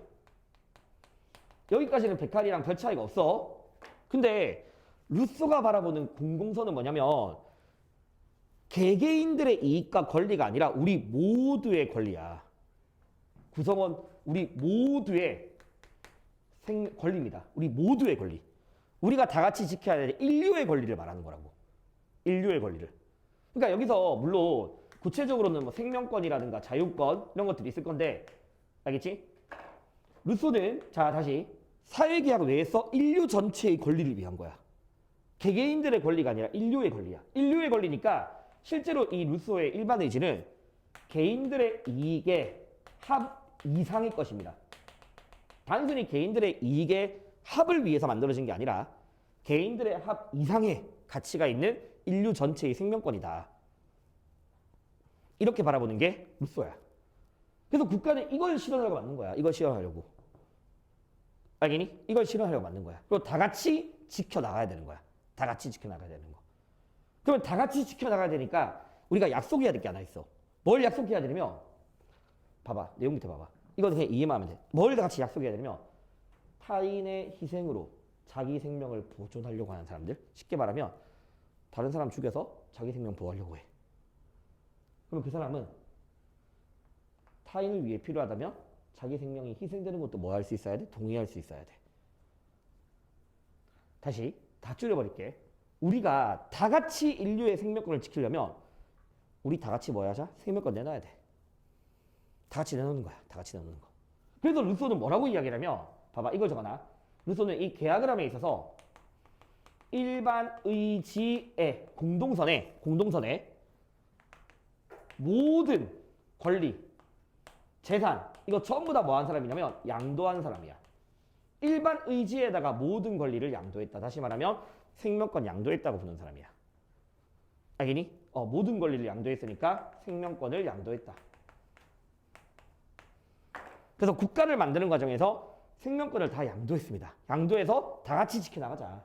여기까지는 베카리랑 별 차이가 없어. 근데 루소가 바라보는 공공선은 뭐냐면 개개인들의 이익과 권리가 아니라 우리 모두의 권리야. 구성원 우리 모두의 권리입니다. 우리 모두의 권리. 우리가 다 같이 지켜야 될 인류의 권리를 말하는 거라고. 인류의 권리를. 그러니까 여기서 물론 구체적으로는 뭐 생명권이라든가 자유권 이런 것들이 있을 건데 알겠지? 루소는 자 다시 사회계약 외에서 인류 전체의 권리를 위한 거야. 개개인들의 권리가 아니라 인류의 권리야. 인류의 권리니까 실제로 이 루소의 일반 의지는 개인들의 이익의 합 이상의 것입니다. 단순히 개인들의 이익의 합을 위해서 만들어진 게 아니라 개인들의 합 이상의 가치가 있는 인류 전체의 생명권이다. 이렇게 바라보는 게 루소야. 그래서 국가는 이걸 실현하려고 만든 거야. 이걸 실현하려고. 알겠니? 이걸 실현하려고 만든 거야. 그리고 다 같이 지켜나가야 되는 거야. 다 같이 지켜나가야 되는 거. 그러면 다 같이 지켜나가야 되니까 우리가 약속해야 될 게 하나 있어. 뭘 약속해야 되냐면 봐봐. 내용 밑에 봐봐. 이거 그냥 이해만 하면 돼. 뭘 다 같이 약속해야 되냐면 타인의 희생으로 자기 생명을 보존하려고 하는 사람들. 쉽게 말하면 다른 사람 죽여서 자기 생명 보호하려고 해. 그러면 그 사람은 타인을 위해 필요하다면 자기 생명이 희생되는 것도 뭐 할 수 있어야 돼? 동의할 수 있어야 돼. 다시 다 줄여버릴게. 우리가 다 같이 인류의 생명권을 지키려면 우리 다 같이 뭐 하자? 생명권 내놔야 돼. 다 같이 내놓는 거야. 다 같이 내놓는 거. 그래서 루소는 뭐라고 이야기하냐면 봐봐 이걸 적어놔. 루소는 이 계약을함에 있어서 일반 의지의 공동선에 모든 권리, 재산 이거 전부 다 뭐 한 사람이냐면 양도한 사람이야. 일반 의지에다가 모든 권리를 양도했다. 다시 말하면 생명권 양도했다고 부르는 사람이야. 알겠니? 모든 권리를 양도했으니까 생명권을 양도했다. 그래서 국가를 만드는 과정에서 생명권을 다 양도했습니다. 양도해서 다 같이 지켜나가자.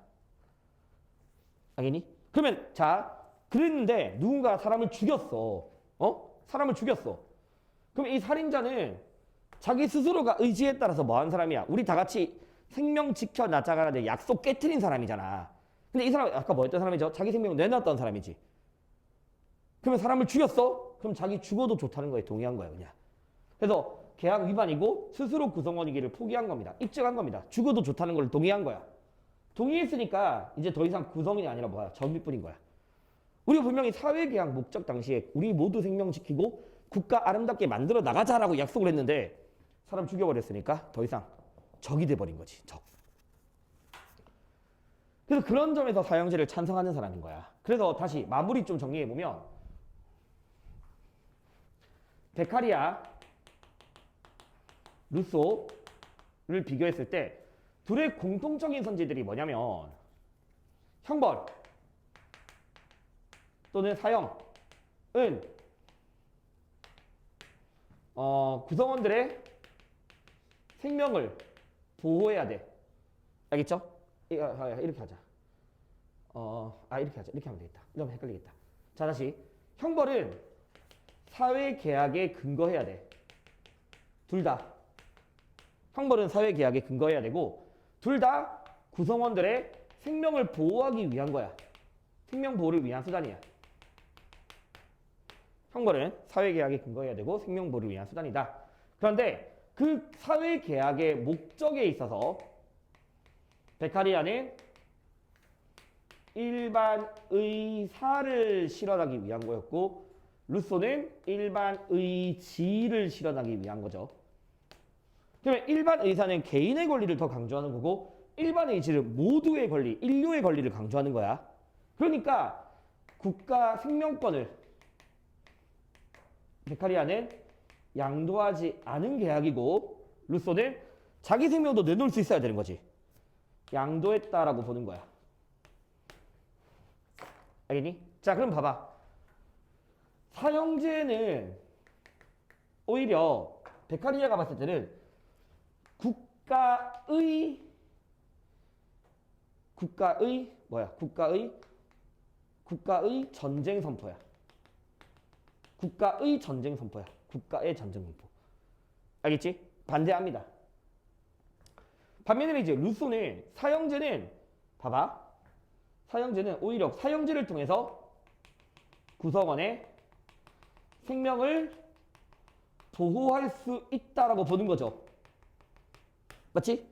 알겠니? 그러면 자 그랬는데 누군가 사람을 죽였어. 사람을 죽였어. 그럼 이 살인자는 자기 스스로가 의지에 따라서 뭐 한 사람이야? 우리 다 같이 생명 지켜나가는 약속 깨트린 사람이잖아. 근데 이 사람 아까 뭐 했던 사람이죠? 자기 생명을 내놨던 사람이지. 그러면 사람을 죽였어? 그럼 자기 죽어도 좋다는 거에 동의한 거야 그냥. 그래서 계약 위반이고 스스로 구성원이기를 포기한 겁니다. 입증한 겁니다. 죽어도 좋다는 걸 동의한 거야. 동의했으니까 이제 더 이상 구성원이 아니라 뭐야? 적립뿐인 거야. 우리가 분명히 사회계약 목적 당시에 우리 모두 생명 지키고 국가 아름답게 만들어 나가자라고 약속을 했는데 사람 죽여버렸으니까 더 이상 적이 돼버린 거지. 적. 그래서 그런 점에서 사형제를 찬성하는 사람인 거야. 그래서 다시 마무리 좀 정리해보면 베카리아, 루소를 비교했을 때 둘의 공통적인 선지들이 뭐냐면 형벌 또는 사형은 구성원들의 생명을 보호해야 돼. 알겠죠? 이렇게 하자. 이렇게 하자. 이렇게 하면 되겠다. 이러면 헷갈리겠다. 자, 다시. 형벌은 사회계약에 근거해야 돼. 둘 다. 형벌은 사회계약에 근거해야 되고 둘 다 구성원들의 생명을 보호하기 위한 거야. 생명 보호를 위한 수단이야. 형벌은 사회계약에 근거해야 되고 생명 보호를 위한 수단이다. 그런데 그 사회계약의 목적에 있어서 베카리아는 일반 의사를 실현하기 위한 거였고 루소는 일반 의지를 실현하기 위한 거죠. 그러면 일반 의사는 개인의 권리를 더 강조하는 거고 일반 의지는 모두의 권리, 인류의 권리를 강조하는 거야. 그러니까 국가 생명권을 베카리아는 양도하지 않은 계약이고 루소는 자기 생명도 내놓을 수 있어야 되는 거지. 양도했다라고 보는 거야. 알겠니? 자, 그럼 봐봐. 사형제는 오히려 베카리아가 봤을 때는 국가의 전쟁 선포야. 국가의 전쟁 선포야. 국가의 전쟁 선포. 알겠지? 반대합니다. 반면에 이제 루소는 사형제는 봐봐. 사형제는 오히려 사형제를 통해서 구성원의 생명을 보호할 수 있다라고 보는 거죠. 맞지?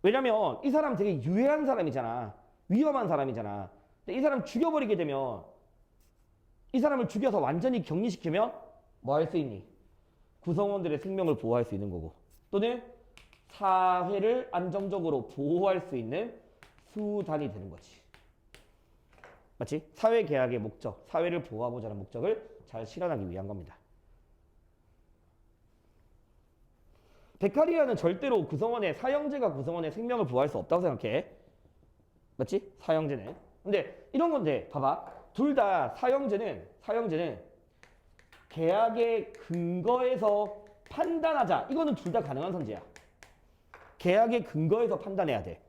왜냐면 이 사람 되게 유해한 사람이잖아. 위험한 사람이잖아. 근데 이 사람 죽여버리게 되면 이 사람을 죽여서 완전히 격리시키면 뭐 할 수 있니? 구성원들의 생명을 보호할 수 있는 거고 또는 사회를 안정적으로 보호할 수 있는 수단이 되는 거지. 맞지? 사회계약의 목적, 사회를 보호하고자 하는 목적을 잘 실현하기 위한 겁니다. 베카리아는 절대로 구성원의 사형제가 구성원의 생명을 보호할 수 없다고 생각해. 맞지? 사형제는. 근데 이런 건데 봐봐. 둘 다 사형제는 계약의 근거에서 판단하자. 이거는 둘 다 가능한 선지야. 계약의 근거에서 판단해야 돼.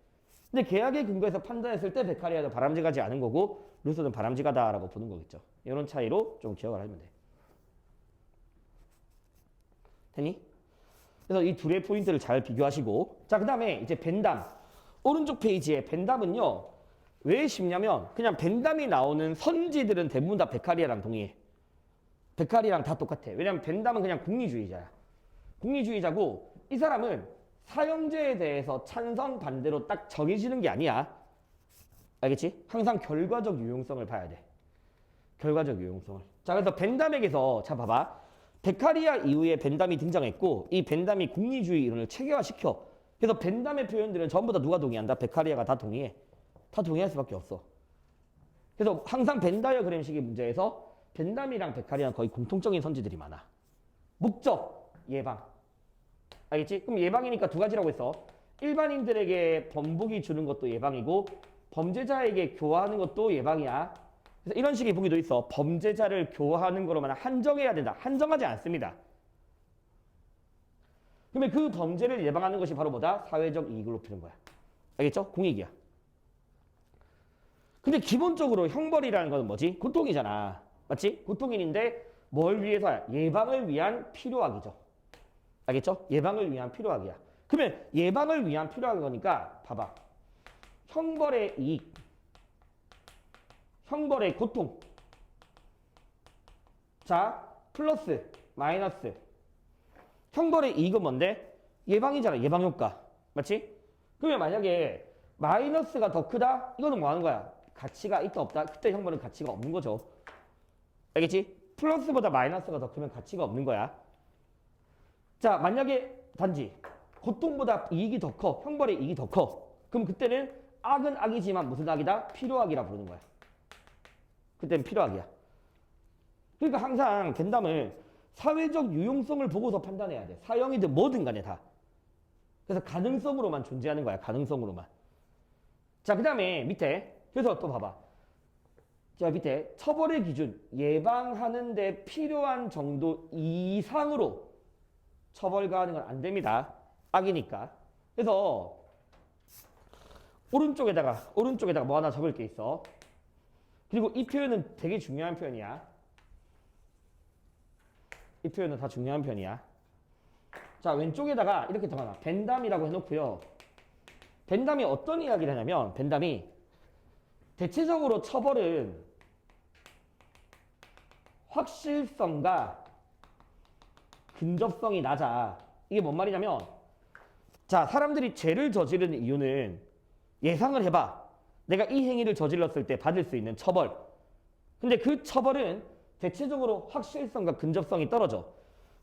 근데 계약의 근거에서 판단했을 때 베카리아도 바람직하지 않은 거고 루소는 바람직하다라고 보는 거겠죠. 이런 차이로 좀 기억을 하면 돼. 되니? 그래서 이 둘의 포인트를 잘 비교하시고 자, 그 다음에 이제 벤담. 오른쪽 페이지에 벤담은요. 왜 쉽냐면 그냥 벤담이 나오는 선지들은 대부분 다 베카리아랑 동의해. 베카리아랑 다 똑같아. 왜냐면 벤담은 그냥 공리주의자야. 공리주의자고 이 사람은 사형제에 대해서 찬성 반대로 딱 정해지는 게 아니야. 알겠지? 항상 결과적 유용성을 봐야 돼. 결과적 유용성을. 자, 그래서 벤담에게서 자 봐봐. 베카리아 이후에 벤담이 등장했고 이 벤담이 공리주의 이론을 체계화시켜. 그래서 벤담의 표현들은 전부 다 누가 동의한다? 베카리아가 다 동의해. 다 동의할 수밖에 없어. 그래서 항상 벤 다이어그램식의 문제에서 벤담이랑 베카리아는 거의 공통적인 선지들이 많아. 목적, 예방. 알겠지? 그럼 예방이니까 두 가지라고 했어. 일반인들에게 범복이 주는 것도 예방이고 범죄자에게 교화하는 것도 예방이야. 그래서 이런 식의 보기도 있어. 범죄자를 교화하는 거로만 한정해야 된다. 한정하지 않습니다. 그러면 그 범죄를 예방하는 것이 바로 뭐다? 사회적 이익을 높이는 거야. 알겠죠? 공익이야. 근데 기본적으로 형벌이라는 건 뭐지? 고통이잖아. 맞지? 고통인데 뭘 위해서야? 예방을 위한 필요악이죠. 알겠죠? 예방을 위한 필요악이야. 그러면 예방을 위한 필요한 거니까 봐봐. 형벌의 이익, 형벌의 고통. 자, 플러스, 마이너스. 형벌의 이익은 뭔데? 예방이잖아. 예방 효과. 맞지? 그러면 만약에 마이너스가 더 크다? 이거는 뭐 하는 거야? 가치가 있다 없다? 그때 형벌은 가치가 없는 거죠. 알겠지? 플러스보다 마이너스가 더 크면 가치가 없는 거야. 자, 만약에 단지 고통보다 이익이 더 커. 형벌의 이익이 더 커. 그럼 그때는 악은 악이지만 무슨 악이다? 필요악이라 부르는 거야. 그때는 필요악이야. 그러니까 항상 벤담을 사회적 유용성을 보고서 판단해야 돼. 사형이든 뭐든 간에 다. 그래서 가능성으로만 존재하는 거야. 가능성으로만. 자, 그 다음에 밑에 그래서 또 봐봐. 자, 밑에 처벌의 기준 예방하는 데 필요한 정도 이상으로 처벌 가하는 건 안 됩니다. 악이니까. 그래서 오른쪽에다가 뭐 하나 적을 게 있어. 그리고 이 표현은 되게 중요한 표현이야. 이 표현은 다 중요한 편이야. 자, 왼쪽에다가 이렇게 적어놔. 벤담이라고 해놓고요. 벤담이 어떤 이야기를 하냐면 벤담이 대체적으로 처벌은 확실성과 근접성이 낮아. 이게 뭔 말이냐면 자, 사람들이 죄를 저지르는 이유는 예상을 해봐. 내가 이 행위를 저질렀을 때 받을 수 있는 처벌. 근데 그 처벌은 대체적으로 확실성과 근접성이 떨어져.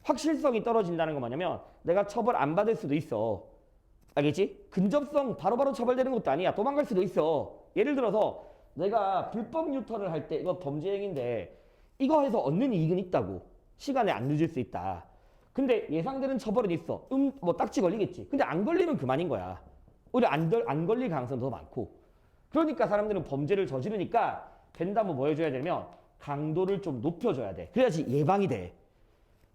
확실성이 떨어진다는 건 뭐냐면 내가 처벌 안 받을 수도 있어. 알겠지? 근접성 바로바로 처벌되는 것도 아니야. 도망갈 수도 있어. 예를 들어서 내가 불법 유턴을 할 때 이거 범죄 행위인데 이거 해서 얻는 이익은 있다고. 시간에 안 늦을 수 있다. 근데 예상되는 처벌은 있어. 뭐 딱지 걸리겠지. 근데 안 걸리면 그만인 거야. 오히려 안 걸릴 가능성이 더 많고. 그러니까 사람들은 범죄를 저지르니까 벤담은 뭐 해줘야 되냐면 강도를 좀 높여줘야 돼. 그래야지 예방이 돼.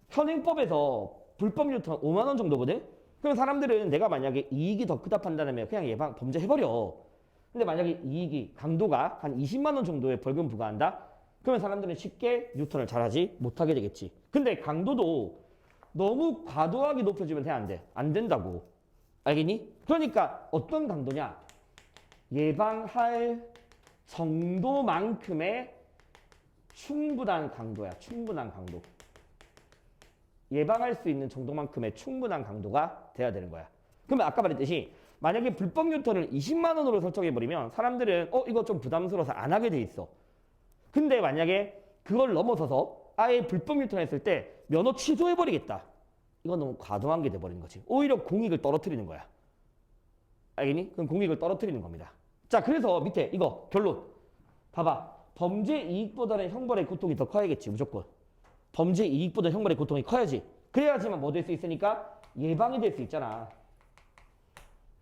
현행법에서 불법 유턴 5만 원 정도거든? 그럼 사람들은 내가 만약에 이익이 더 크다 판단하면 그냥 예방, 범죄 해버려. 근데 만약에 이익이, 강도가 한 20만 원 정도의 벌금 부과한다? 그러면 사람들은 쉽게 뉴턴을 잘하지 못하게 되겠지. 근데 강도도 너무 과도하게 높여주면 돼, 안 돼? 안 된다고. 알겠니? 그러니까 어떤 강도냐? 예방할 정도만큼의 충분한 강도야. 충분한 강도. 예방할 수 있는 정도만큼의 충분한 강도가 돼야 되는 거야. 그러면 아까 말했듯이 만약에 불법 뉴턴을 20만 원으로 설정해버리면 사람들은 이거 좀 부담스러워서 안 하게 돼 있어. 근데 만약에 그걸 넘어서서 아예 불법 뉴턴 했을 때 면허 취소해버리겠다. 이건 너무 과도한 게 돼버리는 거지. 오히려 공익을 떨어뜨리는 거야. 알겠니? 그럼 공익을 떨어뜨리는 겁니다. 자, 그래서 밑에 이거 결론. 봐봐. 범죄 이익보다는 형벌의 고통이 더 커야겠지, 무조건. 범죄 이익보다 형벌의 고통이 커야지. 그래야지만 뭐 될 수 있으니까 예방이 될 수 있잖아.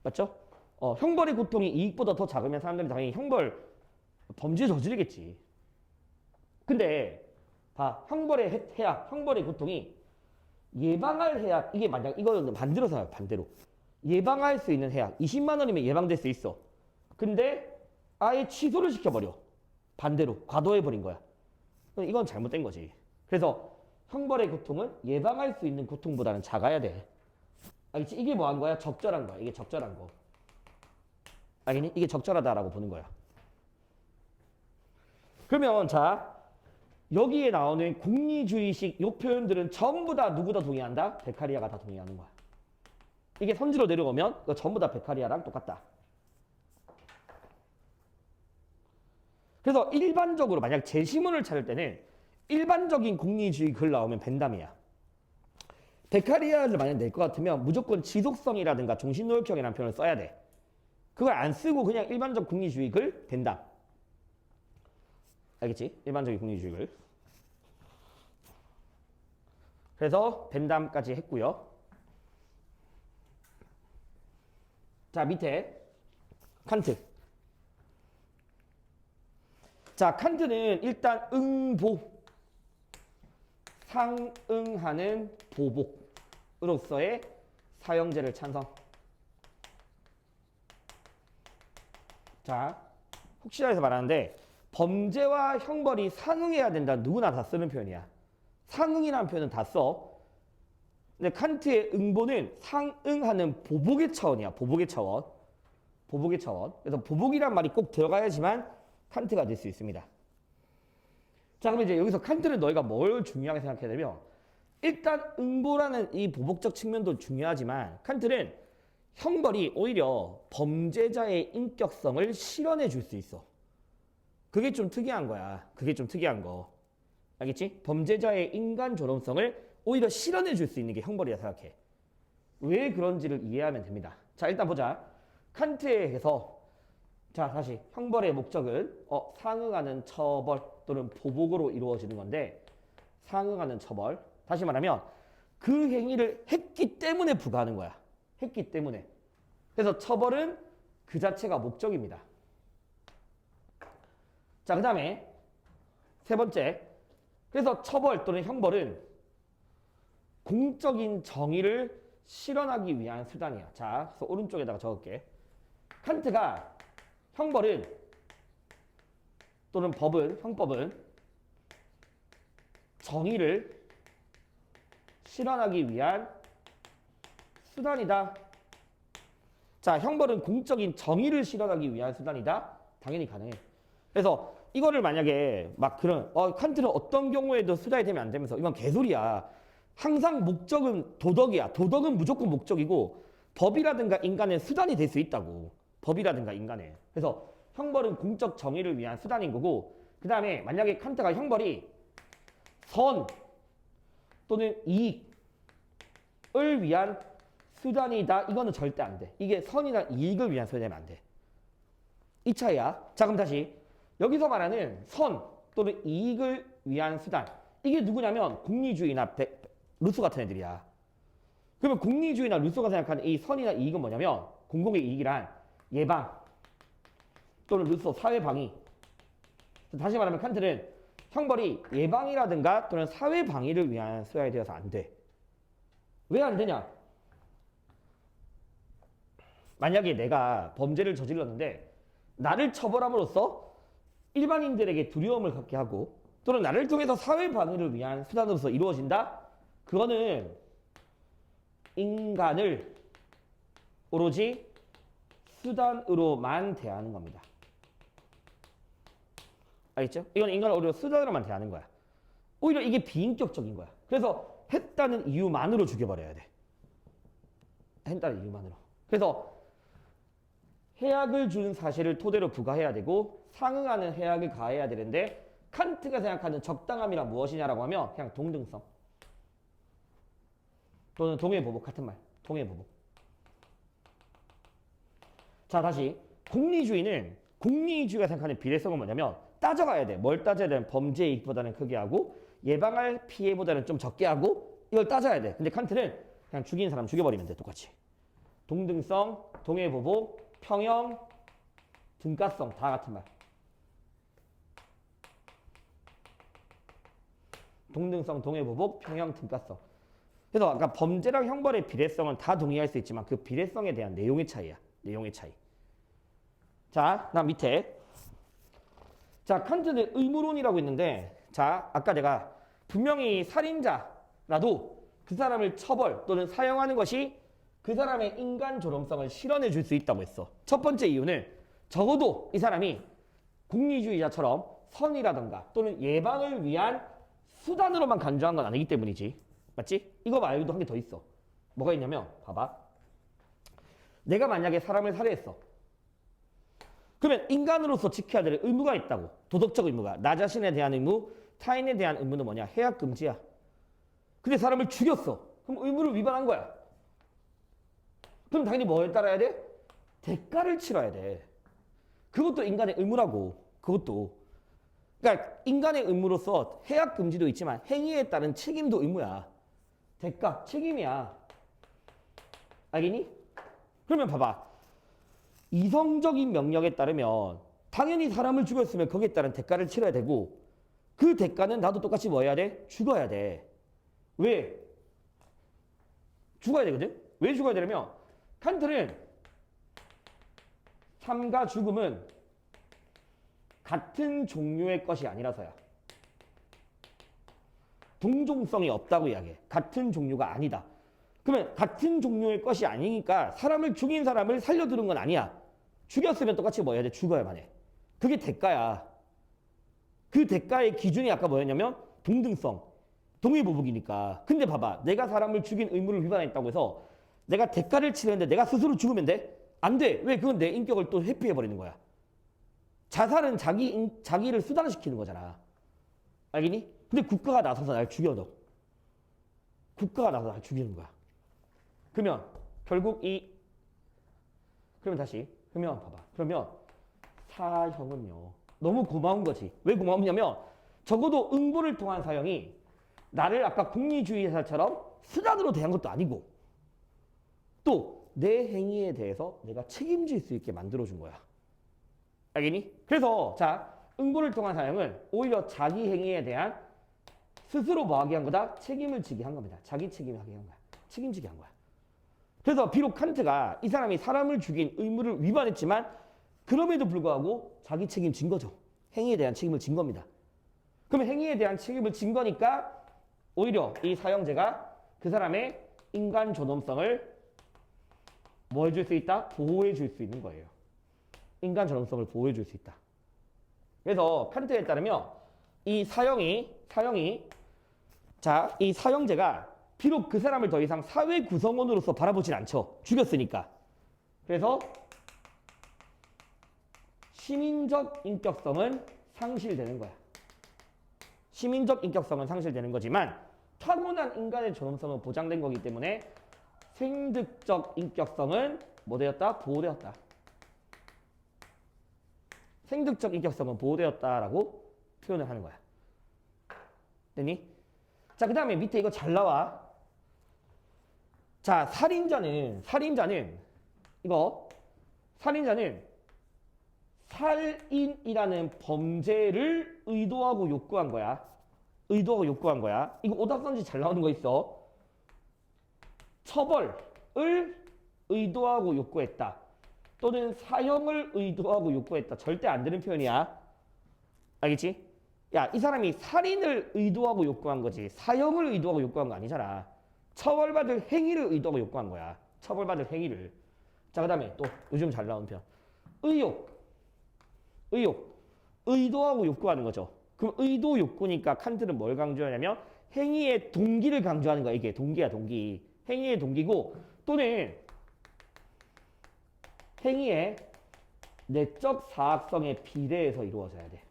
맞죠? 형벌의 고통이 이익보다 더 작으면 사람들이 당연히 범죄 저지르겠지. 근데 봐, 형벌의 해악, 형벌의 고통이 예방할 해악, 이게 만약 이거는 반대로. 예방할 수 있는 해악 20만 원이면 예방될 수 있어. 근데 아예 취소를 시켜버려. 반대로 과도해버린 거야. 이건 잘못된 거지. 그래서 형벌의 고통은 예방할 수 있는 고통보다는 작아야 돼. 알겠지? 이게 뭐 한 거야? 적절한 거야. 이게 적절한 거. 알겠니? 이게 적절하다라고 보는 거야. 그러면 자, 여기에 나오는 공리주의식 요 표현들은 전부 다 누구다 동의한다? 베카리아가 다 동의하는 거야. 이게 선지로 내려오면 이거 전부 다 베카리아랑 똑같다. 그래서 일반적으로 만약 제시문을 찾을 때는 일반적인 공리주의 글 나오면 벤담이야. 베카리아를 만약 낼 것 같으면 무조건 지속성이라든가 종신노역형이라는 표현을 써야 돼. 그걸 안 쓰고 그냥 일반적 공리주의 글 벤담. 알겠지? 일반적인 공리주의 글. 그래서 벤담까지 했고요. 자, 밑에 칸트. 자, 칸트는 일단 응보, 상응하는 보복으로서의 사형제를 찬성. 자, 혹시나 해서 말하는데 범죄와 형벌이 상응해야 된다. 누구나 다 쓰는 표현이야. 상응이라는 표현은 다 써. 근데 칸트의 응보는 상응하는 보복의 차원이야. 보복의 차원. 보복의 차원. 그래서 보복이란 말이 꼭 들어가야지만 칸트가 될 수 있습니다. 자, 그럼 이제 여기서 칸트는 너희가 뭘 중요하게 생각해야 되면 일단 응보라는 이 보복적 측면도 중요하지만 칸트는 형벌이 오히려 범죄자의 인격성을 실현해 줄 수 있어. 그게 좀 특이한 거야. 그게 좀 특이한 거. 알겠지? 범죄자의 인간 존엄성을 오히려 실현해 줄 수 있는 게 형벌이라 생각해. 왜 그런지를 이해하면 됩니다. 자, 일단 보자. 칸트에 해서 자, 다시 형벌의 목적은 상응하는 처벌 또는 보복으로 이루어지는 건데 상응하는 처벌. 다시 말하면 그 행위를 했기 때문에 부과하는 거야. 했기 때문에. 그래서 처벌은 그 자체가 목적입니다. 자, 그 다음에 세 번째. 그래서 처벌 또는 형벌은 공적인 정의를 실현하기 위한 수단이야. 자, 그래서 오른쪽에다가 적을게. 칸트가 형벌은 또는 형법은 정의를 실현하기 위한 수단이다. 자, 형벌은 공적인 정의를 실현하기 위한 수단이다. 당연히 가능해. 그래서 이거를 만약에 막 그런 칸트는 어떤 경우에도 수단이 되면 안 되면서 이건 개소리야. 항상 목적은 도덕이야. 도덕은 무조건 목적이고 법이라든가 인간의 수단이 될 수 있다고. 법이라든가 인간의. 그래서 형벌은 공적 정의를 위한 수단인 거고 그 다음에 만약에 칸트가 형벌이 선 또는 이익을 위한 수단이다. 이거는 절대 안 돼. 이게 선이나 이익을 위한 수단이면 안 돼. 이 차이야. 자, 그럼 다시 여기서 말하는 선 또는 이익을 위한 수단. 이게 누구냐면 공리주의나 루소 같은 애들이야. 그러면 공리주의나 루소가 생각하는 이 선이나 이익은 뭐냐면 공공의 이익이란 예방 또는 루소 사회방위. 다시 말하면 칸트는 형벌이 예방이라든가 또는 사회방위를 위한 수단이 되어서 안 돼. 왜 안 되냐? 만약에 내가 범죄를 저질렀는데 나를 처벌함으로써 일반인들에게 두려움을 갖게 하고 또는 나를 통해서 사회 방해를 위한 수단으로서 이루어진다? 그거는 인간을 오로지 수단으로만 대하는 겁니다. 알겠죠? 이건 인간을 오히려 수단으로만 대하는 거야. 오히려 이게 비인격적인 거야. 그래서 했다는 이유만으로 죽여버려야 돼. 했다는 이유만으로. 그래서 해악을 준 사실을 토대로 부과해야 되고 상응하는 해악을 가해야 되는데 칸트가 생각하는 적당함이란 무엇이냐라고 하면 그냥 동등성 또는 동해보복 같은 말. 동해보복. 자, 다시 공리주의가 생각하는 비례성은 뭐냐면 따져가야 돼. 뭘 따져야 되면 범죄의 이익보다는 크게 하고 예방할 피해보다는 좀 적게 하고 이걸 따져야 돼. 근데 칸트는 그냥 죽인 사람 죽여버리면 돼. 똑같이. 동등성, 동해보복, 평형, 등가성 다 같은 말. 동등성, 동해보복, 평형, 등가성. 그래서 아까 범죄랑 형벌의 비례성은 다 동의할 수 있지만 그 비례성에 대한 내용의 차이야. 내용의 차이. 자, 그다음 밑에. 자, 칸트는 의무론이라고 있는데 자, 아까 내가 분명히 살인자라도 그 사람을 처벌 또는 사형하는 것이 그 사람의 인간 존엄성을 실현해 줄 수 있다고 했어. 첫 번째 이유는 적어도 이 사람이 공리주의자처럼 선이라던가 또는 예방을 위한 수단으로만 간주한 건 아니기 때문이지. 맞지? 이거 말고도 한 개 더 있어. 뭐가 있냐면 봐봐. 내가 만약에 사람을 살해했어. 그러면 인간으로서 지켜야 될 의무가 있다고. 도덕적 의무가. 나 자신에 대한 의무, 타인에 대한 의무는 뭐냐? 해악 금지야. 근데 사람을 죽였어. 그럼 의무를 위반한 거야. 그럼 당연히 뭐에 따라야 돼? 대가를 치러야 돼. 그것도 인간의 의무라고. 그것도. 그러니까 인간의 의무로서 해악 금지도 있지만 행위에 따른 책임도 의무야. 대가, 책임이야. 알겠니? 그러면 봐봐. 이성적인 명령에 따르면 당연히 사람을 죽였으면 거기에 따른 대가를 치러야 되고 그 대가는 나도 똑같이 뭐 해야 돼? 죽어야 돼. 왜? 죽어야 되거든? 왜 죽어야 되냐면 칸트는 삶과 죽음은 같은 종류의 것이 아니라서야. 동종성이 없다고 이야기해. 같은 종류가 아니다. 그러면 같은 종류의 것이 아니니까 사람을 죽인 사람을 살려두는 건 아니야. 죽였으면 똑같이 뭐 해야 돼? 죽어야만 해. 그게 대가야. 그 대가의 기준이 아까 뭐였냐면 동등성, 동의보복이니까. 근데 봐봐. 내가 사람을 죽인 의무를 위반했다고 해서 내가 대가를 치르는데 내가 스스로 죽으면 돼? 안 돼. 왜? 그건 내 인격을 또 회피해버리는 거야. 자살은 자기를 수단시키는 거잖아. 알겠니? 근데 국가가 나서서 날 죽여도 국가가 나서서 날 죽이는 거야. 그러면 결국 그러면 다시 그러면 봐봐. 그러면 사형은요. 너무 고마운 거지. 왜 고마우냐면 적어도 응보를 통한 사형이 나를 아까 공리주의자처럼 수단으로 대한 것도 아니고 또 내 행위에 대해서 내가 책임질 수 있게 만들어준 거야. 알겠니? 그래서 자 응보를 통한 사형은 오히려 자기 행위에 대한 스스로 뭐하게 한 거다? 책임을 지게 한 겁니다. 자기 책임하게 한 거야. 책임지게 한 거야. 그래서 비록 칸트가 이 사람이 사람을 죽인 의무를 위반했지만 그럼에도 불구하고 자기 책임 진 거죠. 행위에 대한 책임을 진 겁니다. 그러면 행위에 대한 책임을 진 거니까 오히려 이 사형제가 그 사람의 인간 존엄성을 뭐 해줄 수 있다? 보호해 줄 수 있는 거예요. 인간 존엄성을 보호해 줄 수 있다. 그래서 칸트에 따르면 이 사형이 자, 이 사형제가 비록 그 사람을 더 이상 사회 구성원으로서 바라보진 않죠. 죽였으니까. 그래서 시민적 인격성은 상실되는 거야. 시민적 인격성은 상실되는 거지만 타고난 인간의 존엄성은 보장된 거기 때문에 생득적 인격성은 뭐 되었다? 보호되었다. 생득적 인격성은 보호되었다라고 표현을 하는 거야. 됐니? 자, 그 다음에 밑에 이거 잘 나와. 자, 살인자는 살인이라는 범죄를 의도하고 요구한 거야. 이거 오답선지 잘 나오는 거 있어. 처벌을 의도하고 요구했다. 또는 사형을 의도하고 요구했다. 절대 안 되는 표현이야. 알겠지? 야, 이 사람이 살인을 의도하고 욕구한 거지 사형을 의도하고 욕구한 거 아니잖아. 처벌받을 행위를 의도하고 욕구한 거야. 처벌받을 행위를. 자, 그 다음에 또 요즘 잘 나오는 표현. 의욕. 의도하고 욕구하는 거죠. 그럼 의도 욕구니까 칸트는 뭘 강조하냐면 행위의 동기를 강조하는 거야. 이게 동기야, 동기. 행위의 동기고 또는 행위의 내적 사악성에 비례해서 이루어져야 돼.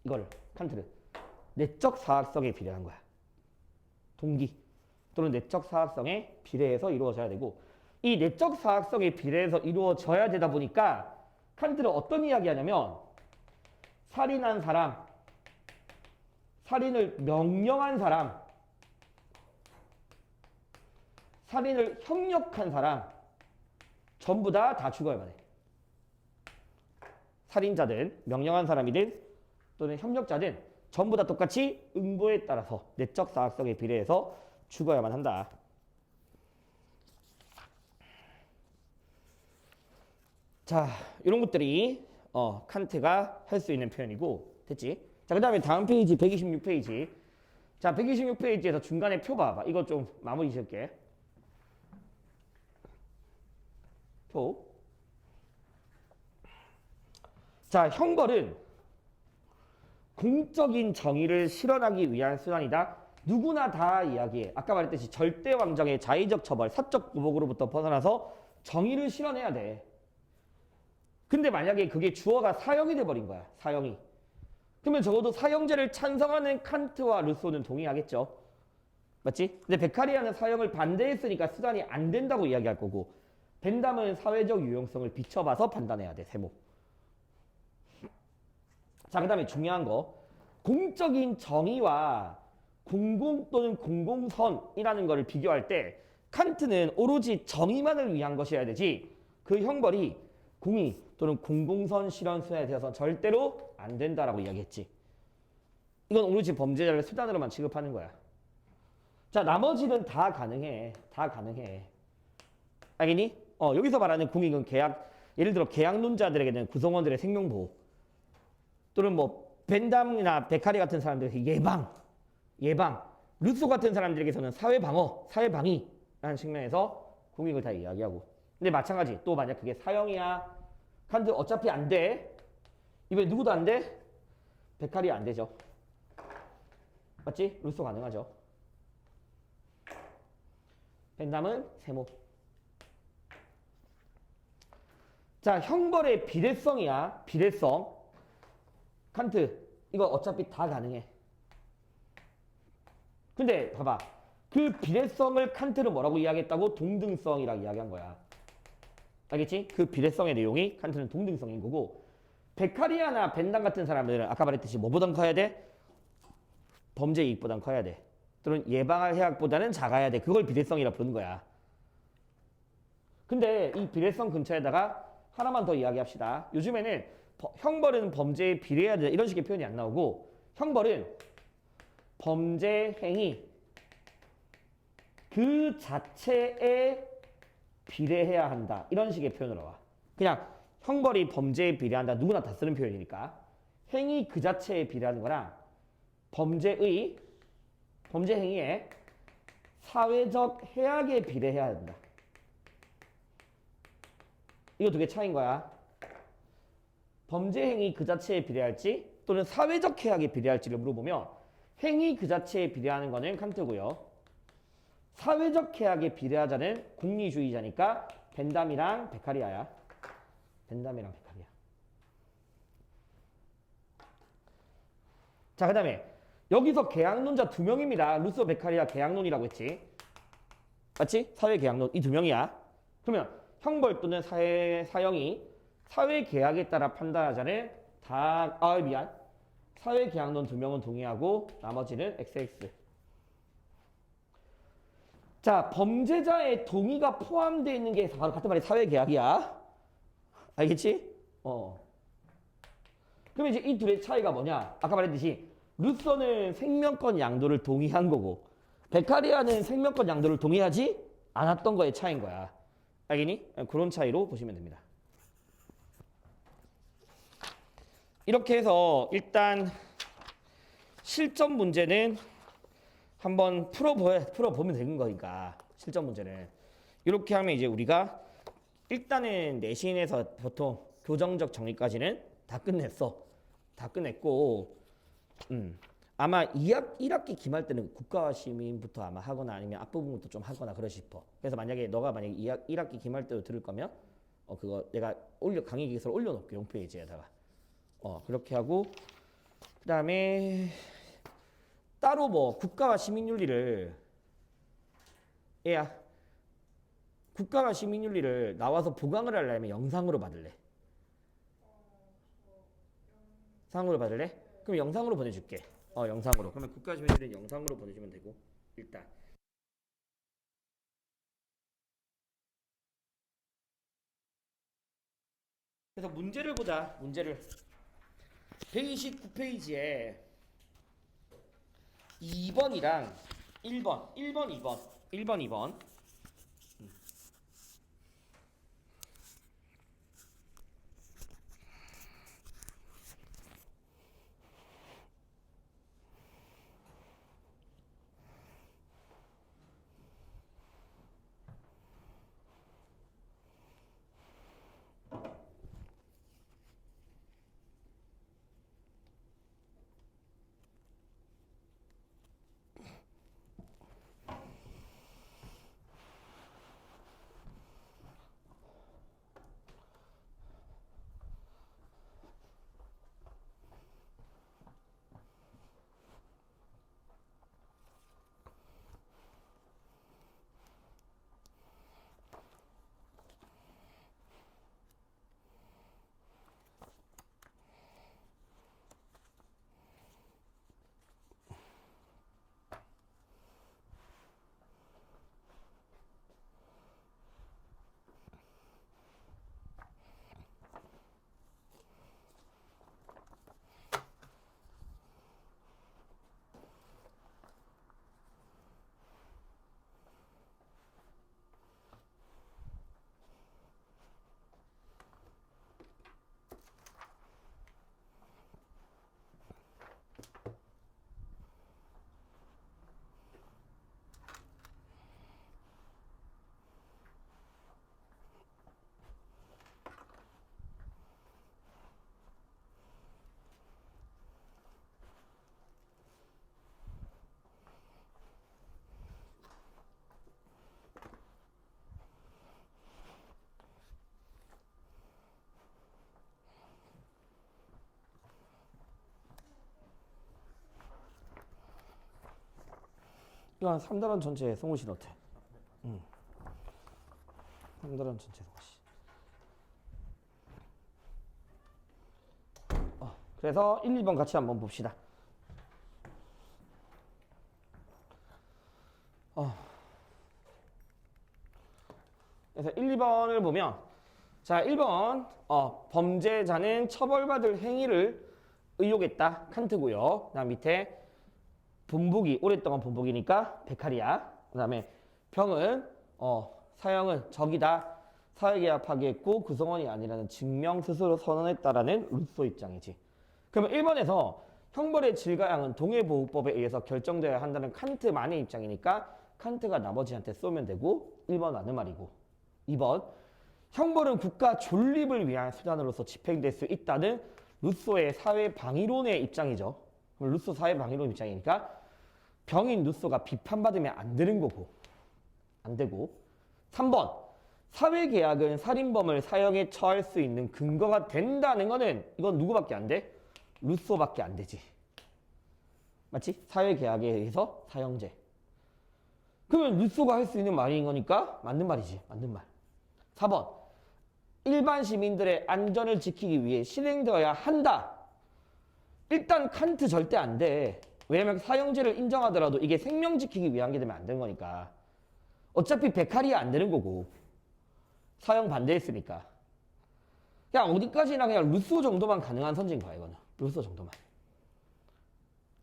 이거를 칸트는 내적 사악성에 비례한 거야. 동기 또는 내적 사악성에 비례해서 이루어져야 되고 이 내적 사악성에 비례해서 이루어져야 되다 보니까 칸트는 어떤 이야기 하냐면 살인한 사람, 살인을 명령한 사람, 살인을 협력한 사람 전부 다 죽어야만 해. 살인자든 명령한 사람이든 또는 협력자든 전부 다 똑같이 응보에 따라서 내적 사악성에 비례해서 죽어야만 한다. 자, 이런 것들이 칸트가 할 수 있는 표현이고 됐지? 자, 그 다음에 다음 페이지 126페이지. 자, 126페이지에서 중간에 표 봐봐. 이거 좀 마무리 지을게. 표. 자, 형벌은 공적인 정의를 실현하기 위한 수단이다. 누구나 다 이야기해. 아까 말했듯이 절대 왕정의 자의적 처벌, 사적 구복으로부터 벗어나서 정의를 실현해야 돼. 근데 만약에 그게 주어가 사형이 돼버린 거야. 사형이. 그러면 적어도 사형제를 찬성하는 칸트와 루소는 동의하겠죠. 맞지? 근데 베카리아는 사형을 반대했으니까 수단이 안 된다고 이야기할 거고 벤담은 사회적 유용성을 비춰봐서 판단해야 돼. 세모. 자, 그 다음에 중요한 거. 공적인 정의와 공공 또는 공공선이라는 거를 비교할 때 칸트는 오로지 정의만을 위한 것이어야 되지 그 형벌이 공의 또는 공공선 실현 수단에 대해서 절대로 안 된다라고 이야기했지. 이건 오로지 범죄자를 수단으로만 취급하는 거야. 자, 나머지는 다 가능해. 다 가능해. 알겠니? 여기서 말하는 공익은 계약, 예를 들어 계약론자들에게는 구성원들의 생명보호 또는 뭐 벤담이나 베카리 같은 사람들에게 예방, 루소 같은 사람들에게서는 사회방어, 사회방위라는 측면에서 공익을 다 이야기하고 근데 마찬가지 또 만약 그게 사형이야 칸트 어차피 안 돼. 이번에 누구도 안 돼? 베카리 안 되죠. 맞지? 루소 가능하죠. 벤담은 세모. 자, 형벌의 비례성이야. 비례성. 칸트 이거 어차피 다 가능해. 근데 봐봐. 그 비례성을 칸트는 뭐라고 이야기했다고? 동등성이라고 이야기한 거야. 알겠지? 그 비례성의 내용이 칸트는 동등성인 거고 베카리아나 벤담 같은 사람들은 아까 말했듯이 뭐보단 커야 돼? 범죄 이익보단 커야 돼. 또는 예방할 해악보다는 작아야 돼. 그걸 비례성이라 부르는 거야. 근데 이 비례성 근처에다가 하나만 더 이야기합시다. 요즘에는 형벌은 범죄에 비례해야 돼. 이런 식의 표현이 안 나오고 형벌은 범죄 행위 그 자체에 비례해야 한다. 이런 식의 표현으로 와. 그냥 형벌이 범죄에 비례한다. 누구나 다 쓰는 표현이니까. 행위 그 자체에 비례하는 거랑 범죄 행위에 사회적 해악에 비례해야 한다. 이거 두 개 차이인 거야. 범죄 행위 그 자체에 비례할지 또는 사회적 해악에 비례할지를 물어보면 행위 그 자체에 비례하는 거는 칸트고요. 사회적 해악에 비례하자는 공리주의자니까 벤담이랑 베카리아야. 벤담이랑 베카리아. 자, 그 다음에 여기서 계약론자 두 명입니다. 루소, 베카리아 계약론이라고 했지. 맞지? 사회 계약론 이 두 명이야. 그러면 형벌 또는 사형이 사회 계약에 따라 판단하자는 사회 계약론 두 명은 동의하고 나머지는 XX. 자, 범죄자의 동의가 포함되어 있는 게 바로 같은 말이 사회 계약이야. 알겠지? 그러면 이제 이 둘의 차이가 뭐냐? 아까 말했듯이 루소는 생명권 양도를 동의한 거고 베카리아는 생명권 양도를 동의하지 않았던 거의 차이인 거야. 알겠니? 그런 차이로 보시면 됩니다. 이렇게 해서 일단 실전 문제는 한번 풀어보면 되는 거니까 실전 문제는 이렇게 하면 이제 우리가 일단은 내신에서 보통 교정적 정리까지는 다 끝냈어. 다 끝냈고 아마 1학기 기말 때는 국가와 시민부터 아마 하거나 아니면 앞부분부터 좀 하거나 그러고 싶어. 그래서 너가 만약에 1학기 기말 때도 들을 거면 그거 내가 강의 기획서를 올려놓을게 홈페이지에다가 그렇게 하고 그다음에 따로 뭐 국가와 시민윤리를 국가와 시민윤리를 나와서 보강을 하려면 영상으로 받을래? 상으로 받을래? 그럼 영상으로 보내줄게. 영상으로. 그러면 국가와 시민윤리는 영상으로 보내주면 되고 일단. 그래서 문제를 보자. 문제를. 129페이지에 2번이랑 1번, 2번. 이거 한 3단원 전체 송우시 넣대. 3단원 전체 송우시. 그래서 1, 2번 같이 한번 봅시다. 그래서 1, 2번을 보면 자 1번 범죄자는 처벌받을 행위를 의욕했다. 칸트고요. 그다음 밑에 분복이 오랫동안 분복이니까 베카리야. 그다음에 병은 사형은 적이다. 사회계약 파기했고 구성원이 아니라는 증명 스스로 선언했다라는 루소 입장이지. 그러면 1번에서 형벌의 질과 양은 동해보호법에 의해서 결정되어야 한다는 칸트만의 입장이니까 칸트가 나머지한테 쏘면 되고 1번 맞는 말이고 2번 형벌은 국가 존립을 위한 수단으로서 집행될 수 있다는 루소의 사회방위론의 입장이죠. 그럼 루소 사회방위론 입장이니까 병인 루소가 비판받으면 안 되는 거고 안 되고 3번 사회계약은 살인범을 사형에 처할 수 있는 근거가 된다는 거는 이건 누구밖에 안 돼? 루소밖에 안 되지. 맞지? 사회계약에 의해서 사형제. 그러면 루소가 할 수 있는 말인 거니까 맞는 말이지. 맞는 말. 4번 일반 시민들의 안전을 지키기 위해 실행되어야 한다. 일단 칸트 절대 안 돼. 왜냐면 사형제를 인정하더라도 이게 생명 지키기 위한 게 되면 안 되는 거니까. 어차피 베카리야 안 되는 거고. 사형 반대했으니까. 그냥 어디까지나 그냥 루소 정도만 가능한 선지인 거야 이거는. 루소 정도만.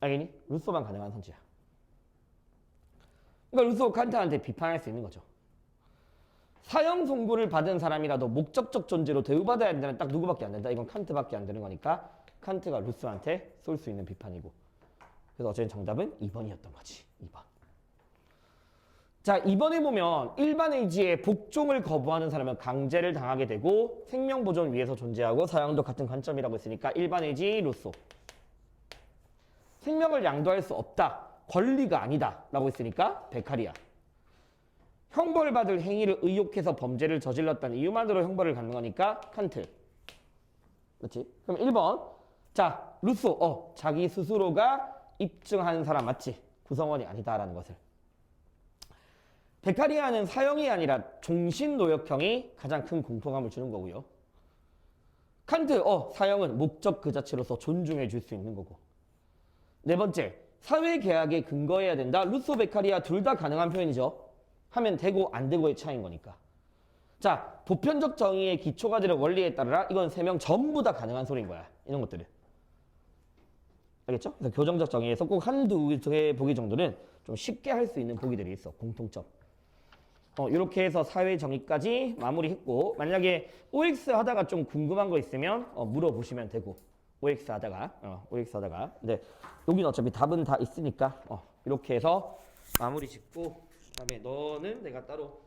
알겠니? 루소만 가능한 선지야. 그러니까 루소 칸트한테 비판할 수 있는 거죠. 사형 선고를 받은 사람이라도 목적적 존재로 대우받아야 된다는 딱 누구밖에 안 된다. 이건 칸트밖에 안 되는 거니까 칸트가 루소한테 쏠 수 있는 비판이고. 그래서 어쨌든 정답은 2번이었던 거지. 2번. 자, 2번에 보면 일반 의지에 복종을 거부하는 사람은 강제를 당하게 되고 생명 보존 위에서 존재하고 사형도 같은 관점이라고 했으니까 일반 의지 루소. 생명을 양도할 수 없다. 권리가 아니다. 라고 했으니까 베카리아. 형벌받을 행위를 의욕해서 범죄를 저질렀다는 이유만으로 형벌을 받는 거니까 칸트. 그렇지? 그럼 1번. 자, 루소. 자기 스스로가 입증한 사람 맞지? 구성원이 아니다라는 것을. 베카리아는 사형이 아니라 종신노역형이 가장 큰 공통함을 주는 거고요. 칸트, 사형은 목적 그 자체로서 존중해 줄 수 있는 거고. 네 번째, 사회계약에 근거해야 된다. 루소, 베카리아 둘 다 가능한 표현이죠. 하면 되고 안 되고의 차이인 거니까. 자, 보편적 정의의 기초가 되는 원리에 따르라. 이건 세 명 전부 다 가능한 소리인 거야. 이런 것들은. 알겠죠? 그래서 교정적 정의에서 꼭 한두 개 보기 정도는 좀 쉽게 할 수 있는 보기들이 있어. 공통점. 이렇게 해서 사회 정의까지 마무리했고, 만약에 OX 하다가 좀 궁금한 거 있으면 물어보시면 되고, OX 하다가. 근데 여기는 어차피 답은 다 있으니까 이렇게 해서 마무리 짓고, 그다음에 너는 내가 따로